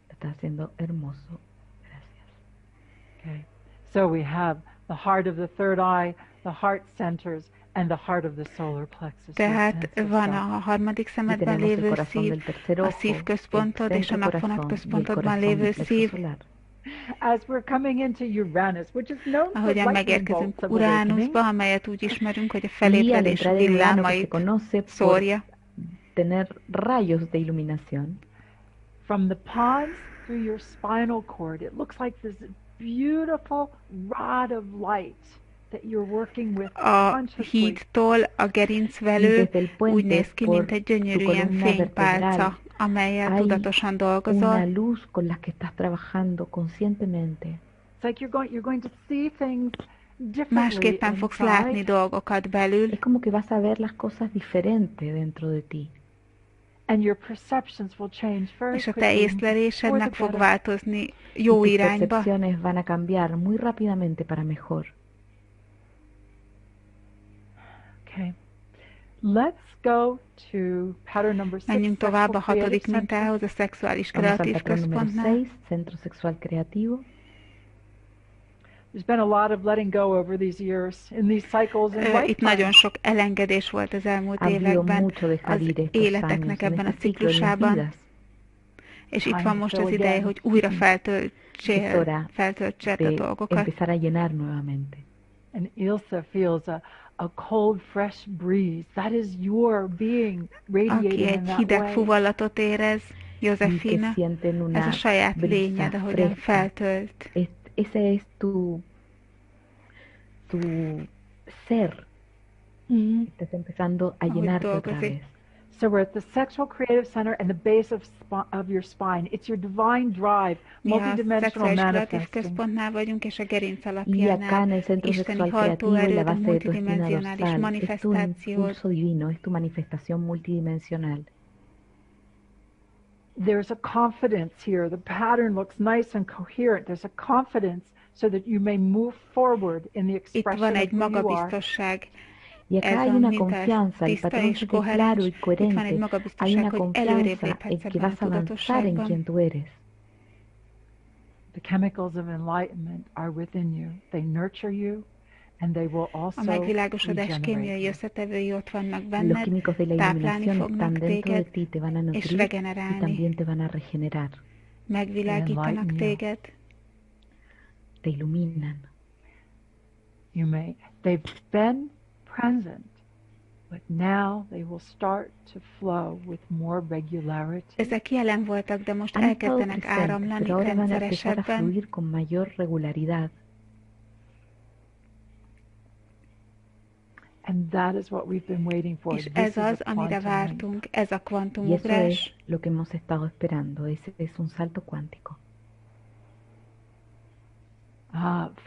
Está haciendo hermoso. Gracias. Okay. So we have the heart of the third eye, the heart centers, and the heart of the solar plexus. Tehát van a harmadik szemedben lévő szív, a szívközpontod és a napvonat központodban lévő szív. As we're coming into Uranus, which is known for Ahogyan megérkezünk Uránuszba, amelyet úgy ismerünk, hogy a felébredés villámait villámait szórja. Tener rayos de iluminación. From the pons through your spinal cord, it looks like this beautiful rod of light that you're working with a hídtól a gerincvelő úgy néz ki, mint egy gyönyörű ilyen fénypálca, amellyel tudatosan dolgozol. Una luz con la que estás trabajando conscientemente. It's like you're going to see things differently. Másképpen fogsz látni dolgokat belül. Es como que vas a ver las cosas diferente dentro de ti. And your perceptions will change very és a te észlelésed meg fog változni jó irányba. Tus percepciones van a cambiar muy rápidamente para mejor. Okay. Let's go to pattern number 6. Menjünk tovább a hatodik mintához, a szexuális kreatív központnál. Centro sexual creativo. There's been a lot of letting go over these years, in these cycles in life. Itt nagyon sok elengedés volt az elmúlt években, az életeknek ebben a ciklusában. És itt van most az ideje, hogy újra feltöltsél a dolgokat. Empezar a llenar nuevamente. And Ilse feels a cold, fresh breeze. That is your being radiating Aki egy hideg fuvallatot érez, Josefina, ez a saját lényed, ahogyan feltölt. Ese es tu ser. Estás empezando a llenarte otra vez. So we're at the sexual creative center and the base of your spine. It's your divine drive, multidimensional manifesting. Központnál vagyunk, és a gerinc alapjánál isteni hajtóerőd, multidimensionális manifestációt. Es tu impulso divino, es tu manifestación multidimensional. There's a confidence here. The pattern looks nice and coherent. There's a confidence so that you may move forward in the expression Itt van egy of who you are. magabiztosság. Y acá hay una confianza, el patrón es claro y coherente. Hay una confianza en que vas a avanzar en quien tú eres. The chemicals of enlightenment are within you. They nurture you, and they will also a megvilágosodás kémiai összetevői ott vannak benned, Los químicos de la iluminación están dentro de ti, te van a és nutrir y regenerálni. también te van a regenerar. Megvilágítanak téged. Te iluminan. They've been present, but now they will start to flow with more regularity. Ezek jelen voltak, de most elkezdenek áramlani rendszeresebben. Fluir con mayor regularidad. And that is what we've been waiting for. És ez az, amire vártunk, ez a Y eso es kvantumugrás. lo que hemos estado esperando. Ese es un salto cuántico.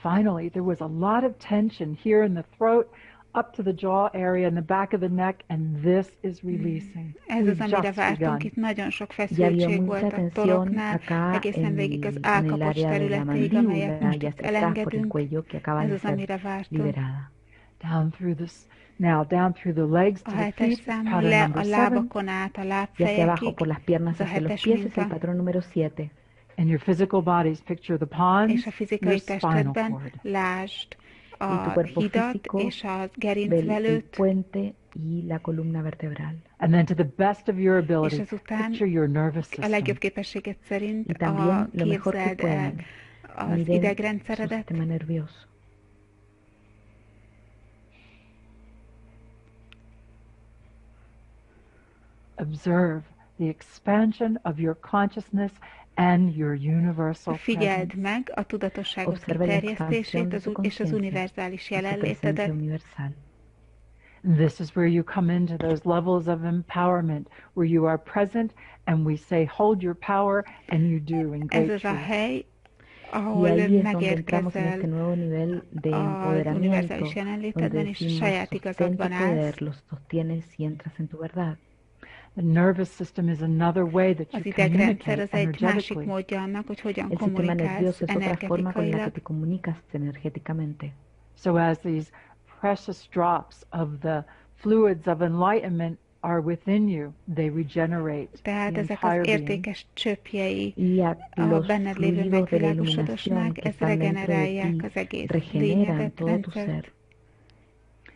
Finally, there was a lot of tension here in the throat, up to the jaw area and the back of the neck, and this is releasing. Ez az, amire vártunk, itt nagyon sok feszültség volt a toroknál, egészen végig az állkapocs területéig, amelyet most itt elengedünk. Ez az, amire vártunk. Down through the legs to the feet, pattern le number a 7. lábakon át a lábfejekig. Abajo por las piernas hacia los pies es el patrón número 7. And your physical bodies, picture the pons, és a fizikai your spinal testedben cord. lásd a hidat és a gerincvelőt, puente y la columna vertebral. And then to the best of your ability, és azután picture your nervous a system. legjobb képességed szerint Y también lo mejor que képzeld el puedan. az Miren su idegrendszeredet, sistema nervioso. Observe the expansion of your consciousness and your universal figyeld presence. meg a tudatosságod Observe la expansión kiterjesztését de su és az conciencia univerzális y su presencia jelenlétedet. universal. This is where you come into those levels of empowerment, where you are present and we say, hold your power, and you do in Ez great az a truth. hely, Y ahol ahí es donde entramos en este megérkezel nuevo nivel de az empoderamiento, univerzális donde jelenlétedben, és decimos, saját sostén tu igazadban állsz. poder, lo sostienes y entras en tu verdad. The nervous system is another way that you Az idegrendszer az communicate egy másik energetically. módja annak, hogy hogyan El sistema kommunikálsz nervioso es otra forma con la que energetikailag. te comunicas energéticamente. So as these precious drops of the fluids of enlightenment are within you, they regenerate Tehát the ezek entire az being. értékes csöpjei Y a a los benned lévő fluidos de la megvilágosodásnak, iluminación que ez están dentro de regenerálják ti az egész regeneran lényedet, todo tu rendszert, ser.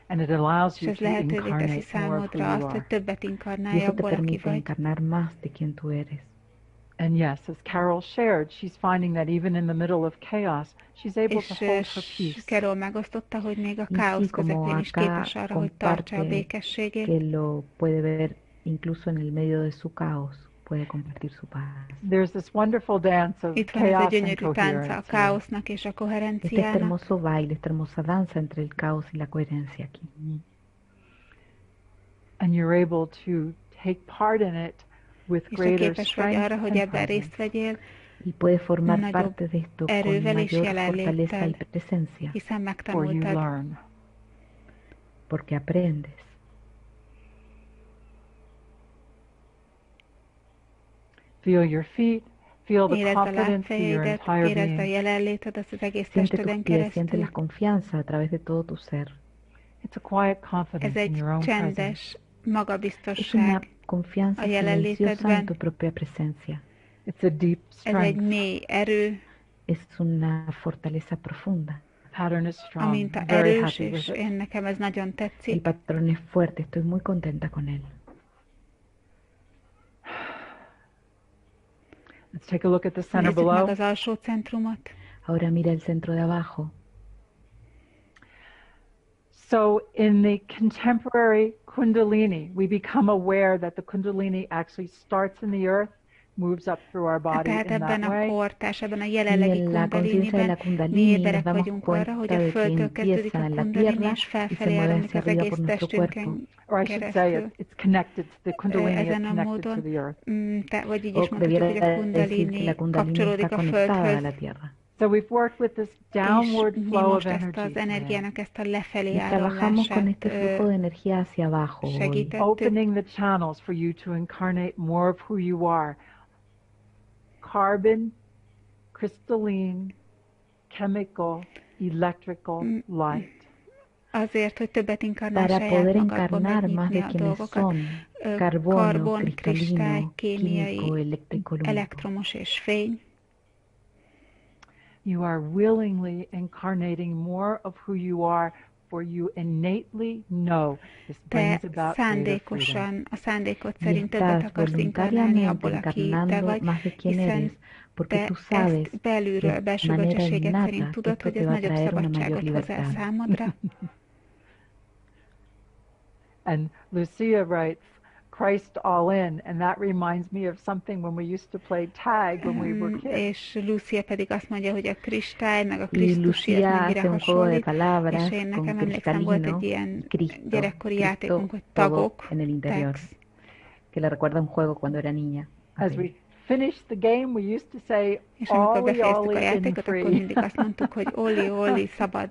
And it allows és you ez to lehetővé teszi incarnate more of who számodra you azt, hogy are. többet Y inkarnálj eso te abból, aki permite vagy. encarnar más de quien tú eres. And yes, as Carol shared, she's finding that even in the middle of chaos, she's able to És hold her peace. Carol megosztotta, hogy még a Y káosz sí, como közepén is acá képes arra, hogy tartsa a comparte békességét. que lo puede ver incluso en el medio de su caos, puede compartir su paz. There's this wonderful dance of Itt van ez a chaos and gyönyörű tánca a coherence. káosznak és a Este koherenciának. hermoso baile, esta hermosa danza entre el caos y la coherencia aquí. And you're able to take part in it with És te greater képes vagy strength arra, hogy and ebben presence. részt vegyél, Y puede formar nagyobb parte de esto con erővel és mayor fortaleza y jelenléttel, presencia, hiszen For you megtanultad. learn. porque aprendes. Feel your feet, feel the Érezd a confidence through your lábfejeidet, entire érezd a being. jelenléted az egész Siente testeden tus pies, siente keresztül. la confianza a través de todo tu ser. It's a quiet Ez confidence in egy your own presence. csendes Es una magabiztosság. confianza a silenciosa jelenlétedben. en tu propia presencia. It's a deep Ez egy strength. mély erő, Es una fortaleza profunda. Pattern is a strong. minta Very erős, happy és with it. én nekem ez nagyon El tetszik. patrón es fuerte, estoy muy contenta con él. Let's take a look at the center Nézzük meg below. az alsó centrumot. Ahora mira el centro de abajo. So in the contemporary Kundalini, we become aware that the Kundalini actually starts in the earth, moves up through our body Tehát in ebben that a way. kortárs, ebben a Y jelenlegi en la conciencia de la kundaliniben mi Kundalini nos éberek damos vagyunk arra, hogy a cuenta de que Földtől kezdődik empieza a en la kundalini, tierra és y se felfelé mueve áramlik hacia az arriba egész por nuestro cuerpo. testünkön Or I should say keresztül. it's connected. The Kundalini is Ezen a connected to módon, the earth. vagy így O is mondhatjuk, hogy a debiera decir que kundalini la Kundalini kapcsolódik está a conectada a Földhöz, la tierra. So we've worked with this downward és mi flow of most ezt energy az today, energiának ezt a lefelé Y trabajamos con este áramlását flujo de energía hacia abajo hoy, segítettük. opening the channels for you to incarnate more of who you are. Carbon, crystalline, chemical, electrical light. Azért, hogy többet inkarnál para saját poder magadban, encarnar más megnyitni de a quienes dolgokat. son, carbono, Karbon, kristály, cristalino, kémiai, químico, eléctrico, lumínico. elektromos és fény. You are willingly incarnating more of who you are, for you innately know this Te brings about greater freedom. szándékosan, a szándékod Y szerint többet estás akarsz inkarnálni voluntariamente abból, aki te encarnando vagy, más de quien hiszen eres, porque te tú sabes ezt belülről, de belső manera bölcsességet innata szerint que tudod, esto hogy te ez va a nagyobb traer una mayor szabadságot hoz el libertad. számodra. And Lucia writes, Christ all in, and that reminds me of something when we used to play tag when we were kids. És Lucia pedig azt mondja, hogy a kristály, meg a Y Krisztusi, ez Lucía mennyire hace un juego de hasonlít. palabras És én con nekem emlékszem, volt egy cristalino ilyen y Cristo, gyerekkori Cristo játékunk, hogy todo tagok, en el interior, tags. que le recuerda un juego cuando era niña. As we finished the game, we used to say, És amikor Ollie, befejeztük a Ollie, in játékot, akkor free. mindig azt mondtuk, hogy Oli, Oli, szabad.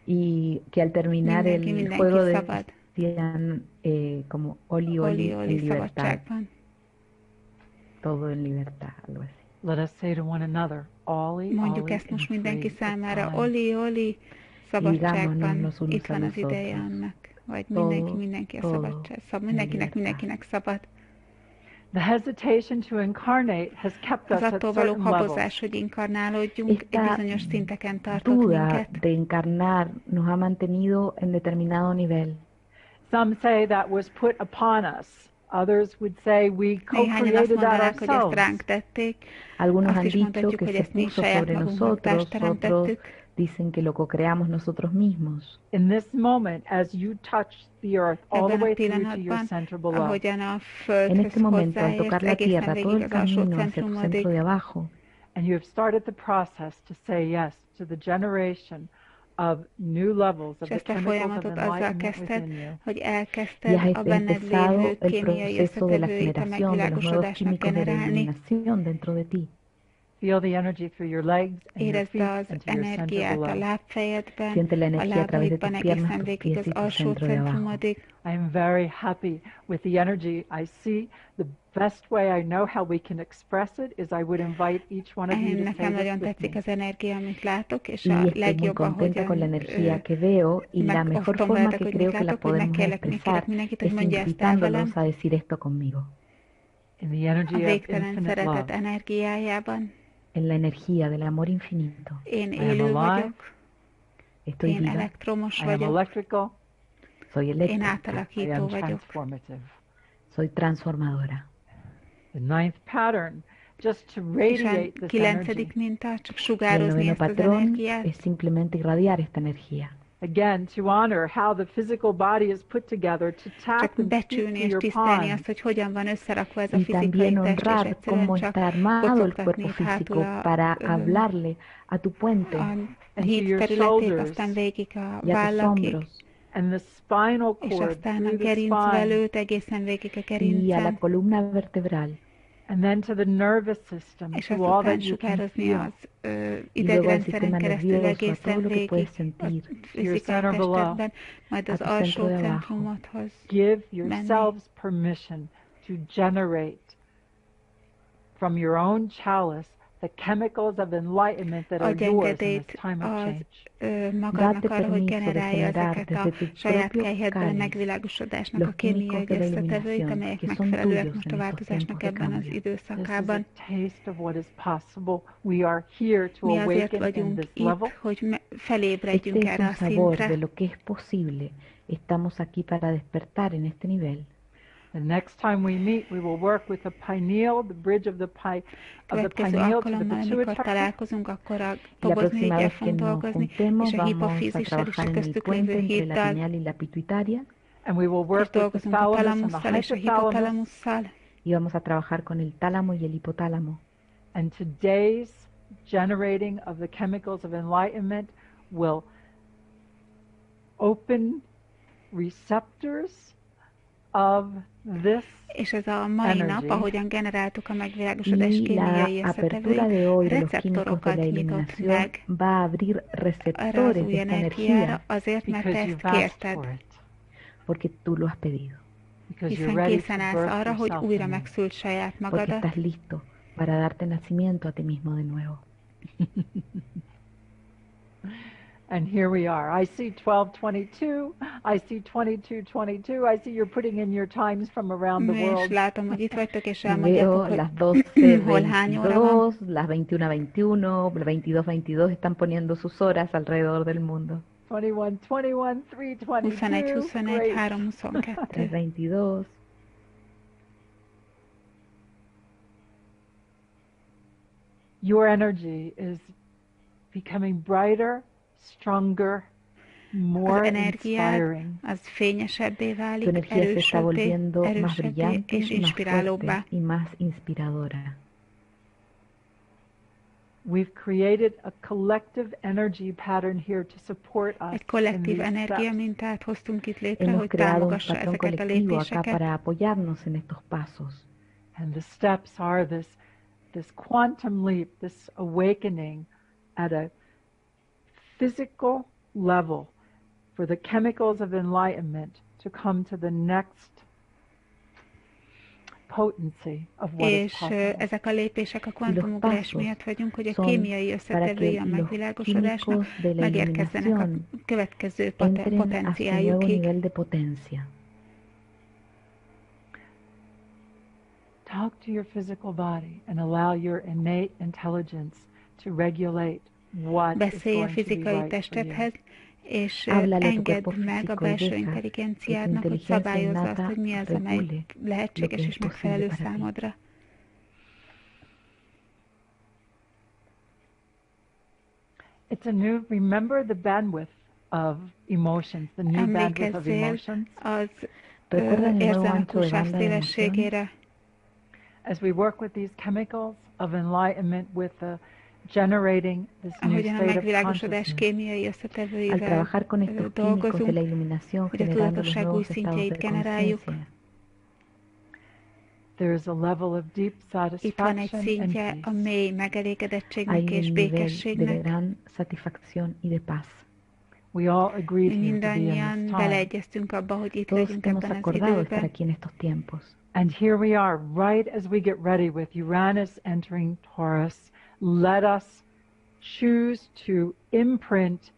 Y que al terminar el Mindenki juego szabad. decían como Oli, Oli, Oli, en Oli, libertad, szabadságban. todo en libertad, algo así. Let us say to one another, Ollie, Mondjuk Ollie, ezt most in mindenki free. számára, It's time. Oli, Oli, szabadságban. Digámonos unos Itt van a az ideje nosotros. annak. Vagy Todo, mindenki a todo szabadság. en Mindenkinek libertad. szabad. The hesitation to incarnate has kept us Az at attól való certain levels. habozás, hogy inkarnálódjunk, egy bizonyos szinteken tartott Duda minket. de encarnar nos ha mantenido en determinado nivel. Some say that was put upon us. Others would say we Néhányan azt co-created that mondanák, hogy ezt ourselves. ránk tették. Algunos Azt han is dicho mondhatjuk, que hogy se ezt mi puso saját sobre magunknak nosotros, otros testteremtettük. dicen que lo co-creamos nosotros mismos. In this moment, as you touch the earth all the Ebben way a through to your pillanatban, center below, ahogyan a En földhöz este momento, al hozzáérsz, tocar la egészen tierra, todo végig el az alsó camino hacia tu centro centrumodig, de abajo, and you have started the process to say yes to the generation of new levels of és the ezt a chemicals of folyamatot azzal enlightenment kezdted, within you. hogy y elkezdted has a benned empezado lévő el kémiai proceso de la összetevőit a generación de los nuevos megvilágosodásnak químicos de generálni. iluminación dentro de ti. Feel the energy through your legs and your Érezd feet az and to your center energiát a below. lábfejedben, Siente la a energía a través de lábaidban tus piernas, egészen tus végig pies az y tu alsó centro de abajo. centrumodig. I am very happy with the energy I see. The best way I know how we can express it is I would invite each one of you to say Nekem this nagyon with tetszik me. az energia, amit látok, és Y a estoy muy legjobb, contenta con la ahogyan energía que veo y la mejor megosztom forma veletek, que hogy creo mit que la látok, hogy podemos megkérlek expresar mindenkit, hogy es mondja ezt el velem. invitándolos a decir esto conmigo. In the A energy of végtelen infinite szeretet love, energiájában. En la energía del amor infinito. Én I am élő alive. vagyok, Estoy én viva, elektromos I am vagyok, electrical, soy én eléctrica, I átalakító am vagyok. transformative. soy transformadora. The ninth pattern, just to És a radiate this energy. 9. minta, csak Y el sugározni noveno ezt az patrón energiát. es simplemente irradiar esta energía. Again, to honor how the physical body is put together, to tap Csak and speak becsülni to és your tisztelni palm. azt, hogy hogyan van összerakva ez a Y fizikai también test, és honrar egyszerűen cómo csak está armado el kocogtatni cuerpo itt hátul físico para a hablarle a tu puente híd your területét, shoulders aztán végig a y a tus vállakig, hombros And the spinal és cord aztán a through the spine. gerincvelőt egészen végig a y a la gerincen, columna vertebral. And then to the nervous system, és to all azután that you can sugározni feel. az Y luego al idegrendszeren sistema keresztül nervioso, a egészen todo lo que végig puedes a sentir. fizikai center below. testedben, majd A az tu alsó centro de abajo. centrumodhoz. Give yourselves permission to generate from your own chalice the chemicals of enlightenment that are Adj yours in engedélyt this time of az change. magadnak Date arra, hogy permiso de generálja generar ezeket a desde tu saját propio kelyhedből a cáliz megvilágosodásnak los a kémiai químicos de la összetevőit, iluminación amelyek que son megfelelőek tuyos most en a estos változásnak tiempos de ebben az cambio. This is a időszakában. taste of what is possible. We are here to Mi azért awaken in vagyunk this itt, level. hogy felébredjünk Este es erre a un sabor szintre. de lo que es posible. Estamos aquí para despertar en este nivel. The next time we meet, we will work with the pineal, the bridge of the Következő pineal to the alkalommal, amikor pituitary. találkozunk, akkor a La tobozni próxima el vez que fogunk nos dolgozni, juntemos és a vamos a hipofízissel és a trabajar en el köztük puente lévő entre la híddal, pineal y la pituitaria And we will és work with the dolgozunk a thalamus and the talamusszal és a hypothalamus. hipotalamusszal. y vamos a trabajar con el tálamo y el hipotálamo. And today's generating of the chemicals of enlightenment will open receptors of this És ez a mai energy. nap, ahogyan generáltuk a megvilágosodás Y la kémiai apertura de hoy de los químicos de la receptorokat nyitott iluminación meg va a abrir erre az receptores új de esta energiára, energía azért, mert because te you've ezt asked kérted, for it. porque tú lo has pedido, Because you're hiszen ready to készen állsz birth arra, hogy yourself újra anew. megszült saját porque magadat, estás listo para darte nacimiento a ti mismo de nuevo. And here we are. I see 12:22. I see 22:22. I see you're putting in your times from around the és world. látom, hogy itt vagytok, és Y elmondjátok, veo hogy las 12:22, hol hány óra van. las 21:21, las 22:22 están poniendo sus horas alrededor del mundo. 21:21, 3:22. 21, Great. 3:22. 3:22. Your energy is becoming brighter, stronger, more Az energiád inspiring. az fényesebbé Tu válik, energía se está erősebbé, volviendo más erősebbé brillante, és más inspirálóbbá. fuerte y más inspiradora. We've created a collective energy pattern here to support us Egy in kollektív these energia steps. mintát hoztunk itt létre, Hemos hogy creado un támogassa patrón ezeket a colectivo acá lépéseket. para apoyarnos en estos pasos. And the steps are this quantum leap, this awakening at a physical level for the chemicals of enlightenment to come to the next potency of what is És possible. ezek a lépések a kvantumográs pasos miatt vagyunk, hogy a son kémiai para összetevői que a los megvilágosodásnak químicos de la megérkezzenek a iluminación következő entren a su nuevo potenciájukig. nivel de potencia. talk to your physical body and allow your innate intelligence to regulate what is Beszélj a going to be fizikai right for you. testedhez, és Háblale a tu engedd cuerpo meg a físico y belső deja que tu intelligenciádnak, hogy inteligencia szabályozza azt, innata hogy mi az, amely regule lo lehetséges que és es posible megfelelő para ti. számodra. It's a new, remember the bandwidth of emotions, the new bandwidth of Emlékezzél emotions. az Recuerda el nuevo érzelmek ancho de banda de emoción. sávszélességére. As we work with these chemicals of enlightenment, with generating this new Ahogyan a state of megvilágosodás consciousness. kémiai Al összetevőivel trabajar con estos químicos de dolgozunk, la iluminación, hogy a generando los tudatosság új nuevos estados szintjeit de generáljuk. conciencia, There's a level of deep Itt van egy satisfaction and szintje a peace. mély megelégedettségnek hay és un nivel de békességnek. gran satisfacción y de paz. We all agreed Mi here to be in mindannyian this time. beleegyeztünk abba, hogy itt Todos legyünk hemos ebben az acordado estar időben. aquí en estos tiempos. And here we are, right as we get ready with Uranus entering Taurus. Let us choose to imprint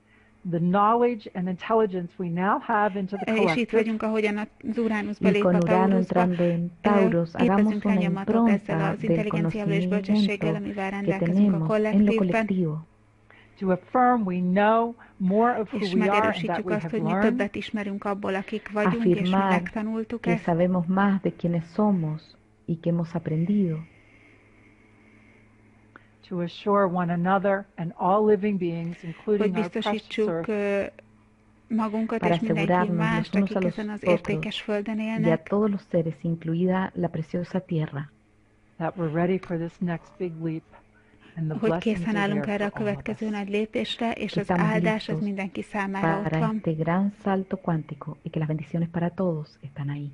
the knowledge and intelligence we now have into the És itt collective. vagyunk, ahogyan az Uránusz Y belép con a Urano Taurusba. entrando en Tauros, hagamos Képezünk una lenyomatot ezzel impronta az del intelligenciával és bölcsességgel, conocimiento amivel que rendelkezünk a tenemos en lo kollektívben, colectivo. To affirm we know more of who és we are and that megerősítjük we azt, have hogy mi learned. többet ismerünk abból, akik vagyunk, és mi Afirmar megtanultuk que ezt, sabemos más de quienes somos y que hemos aprendido. To assure one another and all living beings, hogy including our precious biztosítsuk earth, magunkat Para és mindenki asegurarnos los mást, unos a akik los ezen az otros értékes földön y a élnek, todos los seres, incluida la preciosa tierra, that we're ready for this next big leap and the hogy blessings készen are állunk there erre a for all of következő us. nagy lépésre, és Que az estamos áldás az listos mindenki számára ott para van. este gran salto cuántico y que las bendiciones para todos están ahí.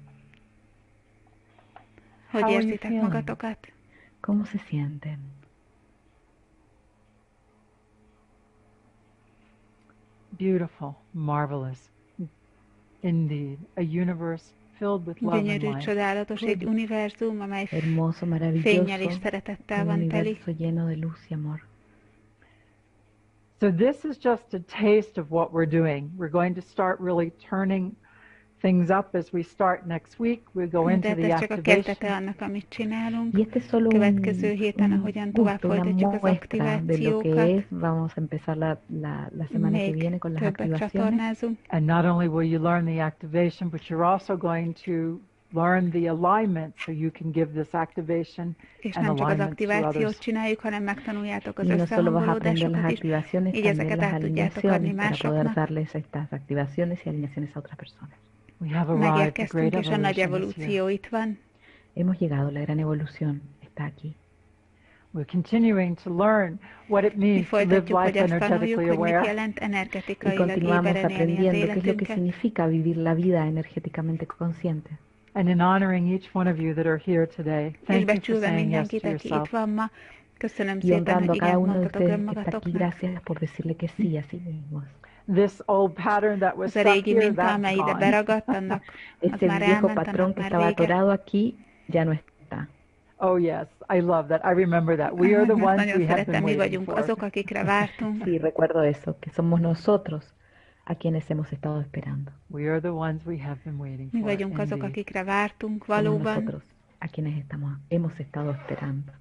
Hogy How are you érzitek feeling? magatokat? ¿Cómo se sienten? Beautiful, marvelous, indeed, a universe filled with love and Gyönyörű, light. csodálatos, egy univerzum, amely Hermoso, fénnyel és maravilloso, szeretettel un van teli. universo lleno de luz y amor. So this is just a taste of what we're doing. We're going to start really turning things up as we start next week. We go into De the ez csak a kezdete activation. annak, amit csinálunk. Y este es solo Következő héten, ahogyan tovább una folytatjuk az muestra de lo que aktivációkat, es. Vamos a empezar la semana que még viene con las többet activaciones. csatornázunk. And not only will you learn the activation, but you're also going to learn the alignment so you can give this activation És and nem csak az alignment to aktivációt others. csináljuk, hanem megtanuljátok az Y no solo vas a aprender las összehangolódásokat is, activaciones, így también ezeket las át tudjátok adni alineaciones para poder másoknak. darles estas activaciones y alineaciones a otras personas. We have arrived, the Megérkeztünk, great és a nagy evolution is here. evolúció itt van. Hemos llegado, la gran evolución está aquí. We're continuing to learn what it Mi means to live folytatjuk, hogy life azt tanuljuk, energetically hogy mit aware. jelent Y energetikailag continuamos éberen élni az aprendiendo qué es lo que életünket. significa vivir la vida energéticamente consciente. And in honoring each one of you that are here today, És thank you for becsülve saying yes mindenkit, to aki itt yourself. van ma, köszönöm Y szépen, honrando hogy a cada igent uno de mondtatok ustedes que está aquí, önmagatoknak. gracias por decirle que sí a sí mismos. This old pattern that was Az a stuck régi here, minta, that's amely ide gone. beragadt, annak az Este már viejo elment, patrón annak que már estaba vége. atorado aquí ya no está. Oh yes, I love that. I remember that. We are the Ezt ones nagyon we have been szeretem, mi waiting vagyunk for. azok, akikre vártunk. Sí, recuerdo eso, que somos nosotros a quienes hemos estado esperando. We are the ones we have been waiting Mi for. vagyunk azok, Indeed. akikre vártunk Somos valóban. nosotros a quienes hemos estado esperando.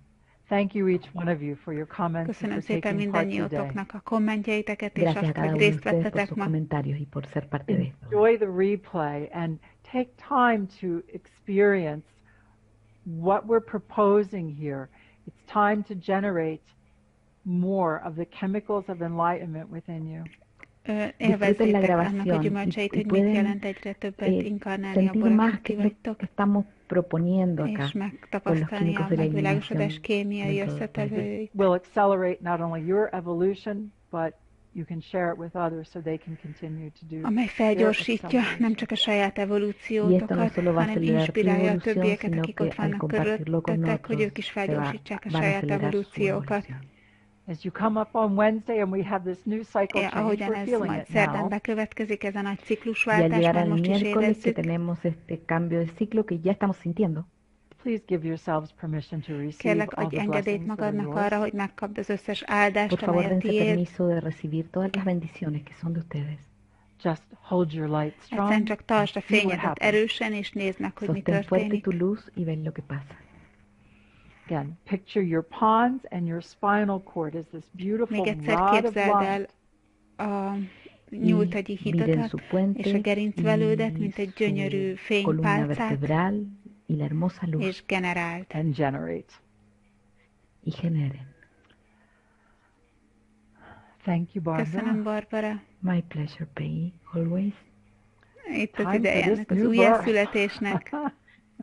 Thank you each one of you for your comments and Köszönöm for szépen taking part today. mindannyiótoknak a kommentjeiteket, és Gracias a azt, cada hogy uno de részt ustedes por vettetek sus ma. comentarios y por ser parte de esto. Enjoy the replay and take time to experience what we're proposing here. It's time to generate more of the chemicals of enlightenment within you. Disfruten la Élvezzétek annak a grabación gyümölcseit, y hogy mit pueden jelent egyre többet inkarnálni sentir abból, más akik que ti lo vagytok, que estamos proponiendo acá és con los megtapasztalni químicos a de la megvilágosodás iluminación. kémiai dentro del összetevőit. Will accelerate not only your evolution, but you can share it with others so they can continue to do Amely felgyorsítja nem csak a saját Y esto no evolúciótokat, solo va a hanem acelerar tu inspirálja a evolución, többieket, sino akik que ott al vannak compartirlo con körülöttetek, hogy otros ők is se felgyorsítsák a van a saját acelerar su evolúciókat. evolución. as you come up on Wednesday and we have this new cycle change. Ahogyan We're ez feeling majd it szerdán now. bekövetkezik, ez a nagy Y al ciklusváltás, llegar már al most is miércoles que érezzük. tenemos este cambio de ciclo que ya estamos sintiendo. Please give yourselves permission to receive Kérlek, all adj the engedélyt blessings that are magadnak yours. arra, hogy megkapd az összes áldást, Por amely favor, a dense tiéd. permiso de recibir todas las bendiciones que son de ustedes. Just hold your light Egyszerűen strong. csak tartsd a See what fényedet happens. erősen, és nézd meg, hogy mi Sostén fuerte történik. tu luz y ven lo que pasa. Again, picture your pons and your spinal cord as this beautiful Még egyszer rod of képzeld el light. a Y nyúltagyi miren su hídatat és a puente gerincvelődet, mint y egy gyönyörű su columna fénypálcát, vertebral y la hermosa luz és generált. And generate. y generen. Thank you, Barbara. Köszönöm, Barbara. My pleasure, Peggy, always. Itt az Time ideje for this ennek az new birth. újjászületésnek.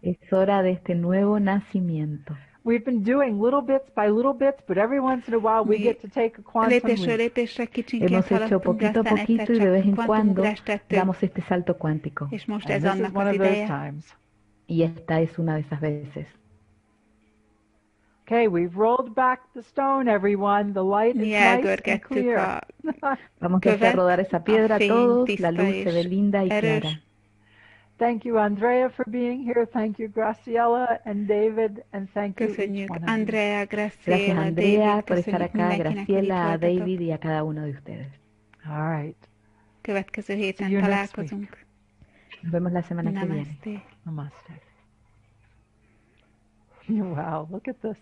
Es hora de este nuevo nacimiento. We've been doing little bits by little bits, but every once in a while we get to take a quantum Lépésről leap. lépésre kicsinként Hemos hecho haladtunk, de poquito a aztán poquito egyszer y de vez csak en cuando kvantumugrást tettünk, damos este salto cuántico. és most And ez this is annak one az of those ideje. times. Y esta es una de esas veces. Okay, we've rolled back the stone, everyone. The light is Mi nice and elgörgettük clear. a Vamos a hacer követ, rodar esa a piedra fény todos, la tiszta luz se ve és linda y clara. erős. Thank you, Andrea, for being here. Thank you, Graciela and David, and thank you each Köszönjük one of you. Andrea, Gracias, Graciela, Andrea, David, por estar köszönjük acá, mindenkinek, hogy itt Graciela, a voltatok. David y a cada uno de ustedes. All right. Következő See héten you next találkozunk. Nos vemos la semana que viene. Namaste. Namaste. Wow, look at this.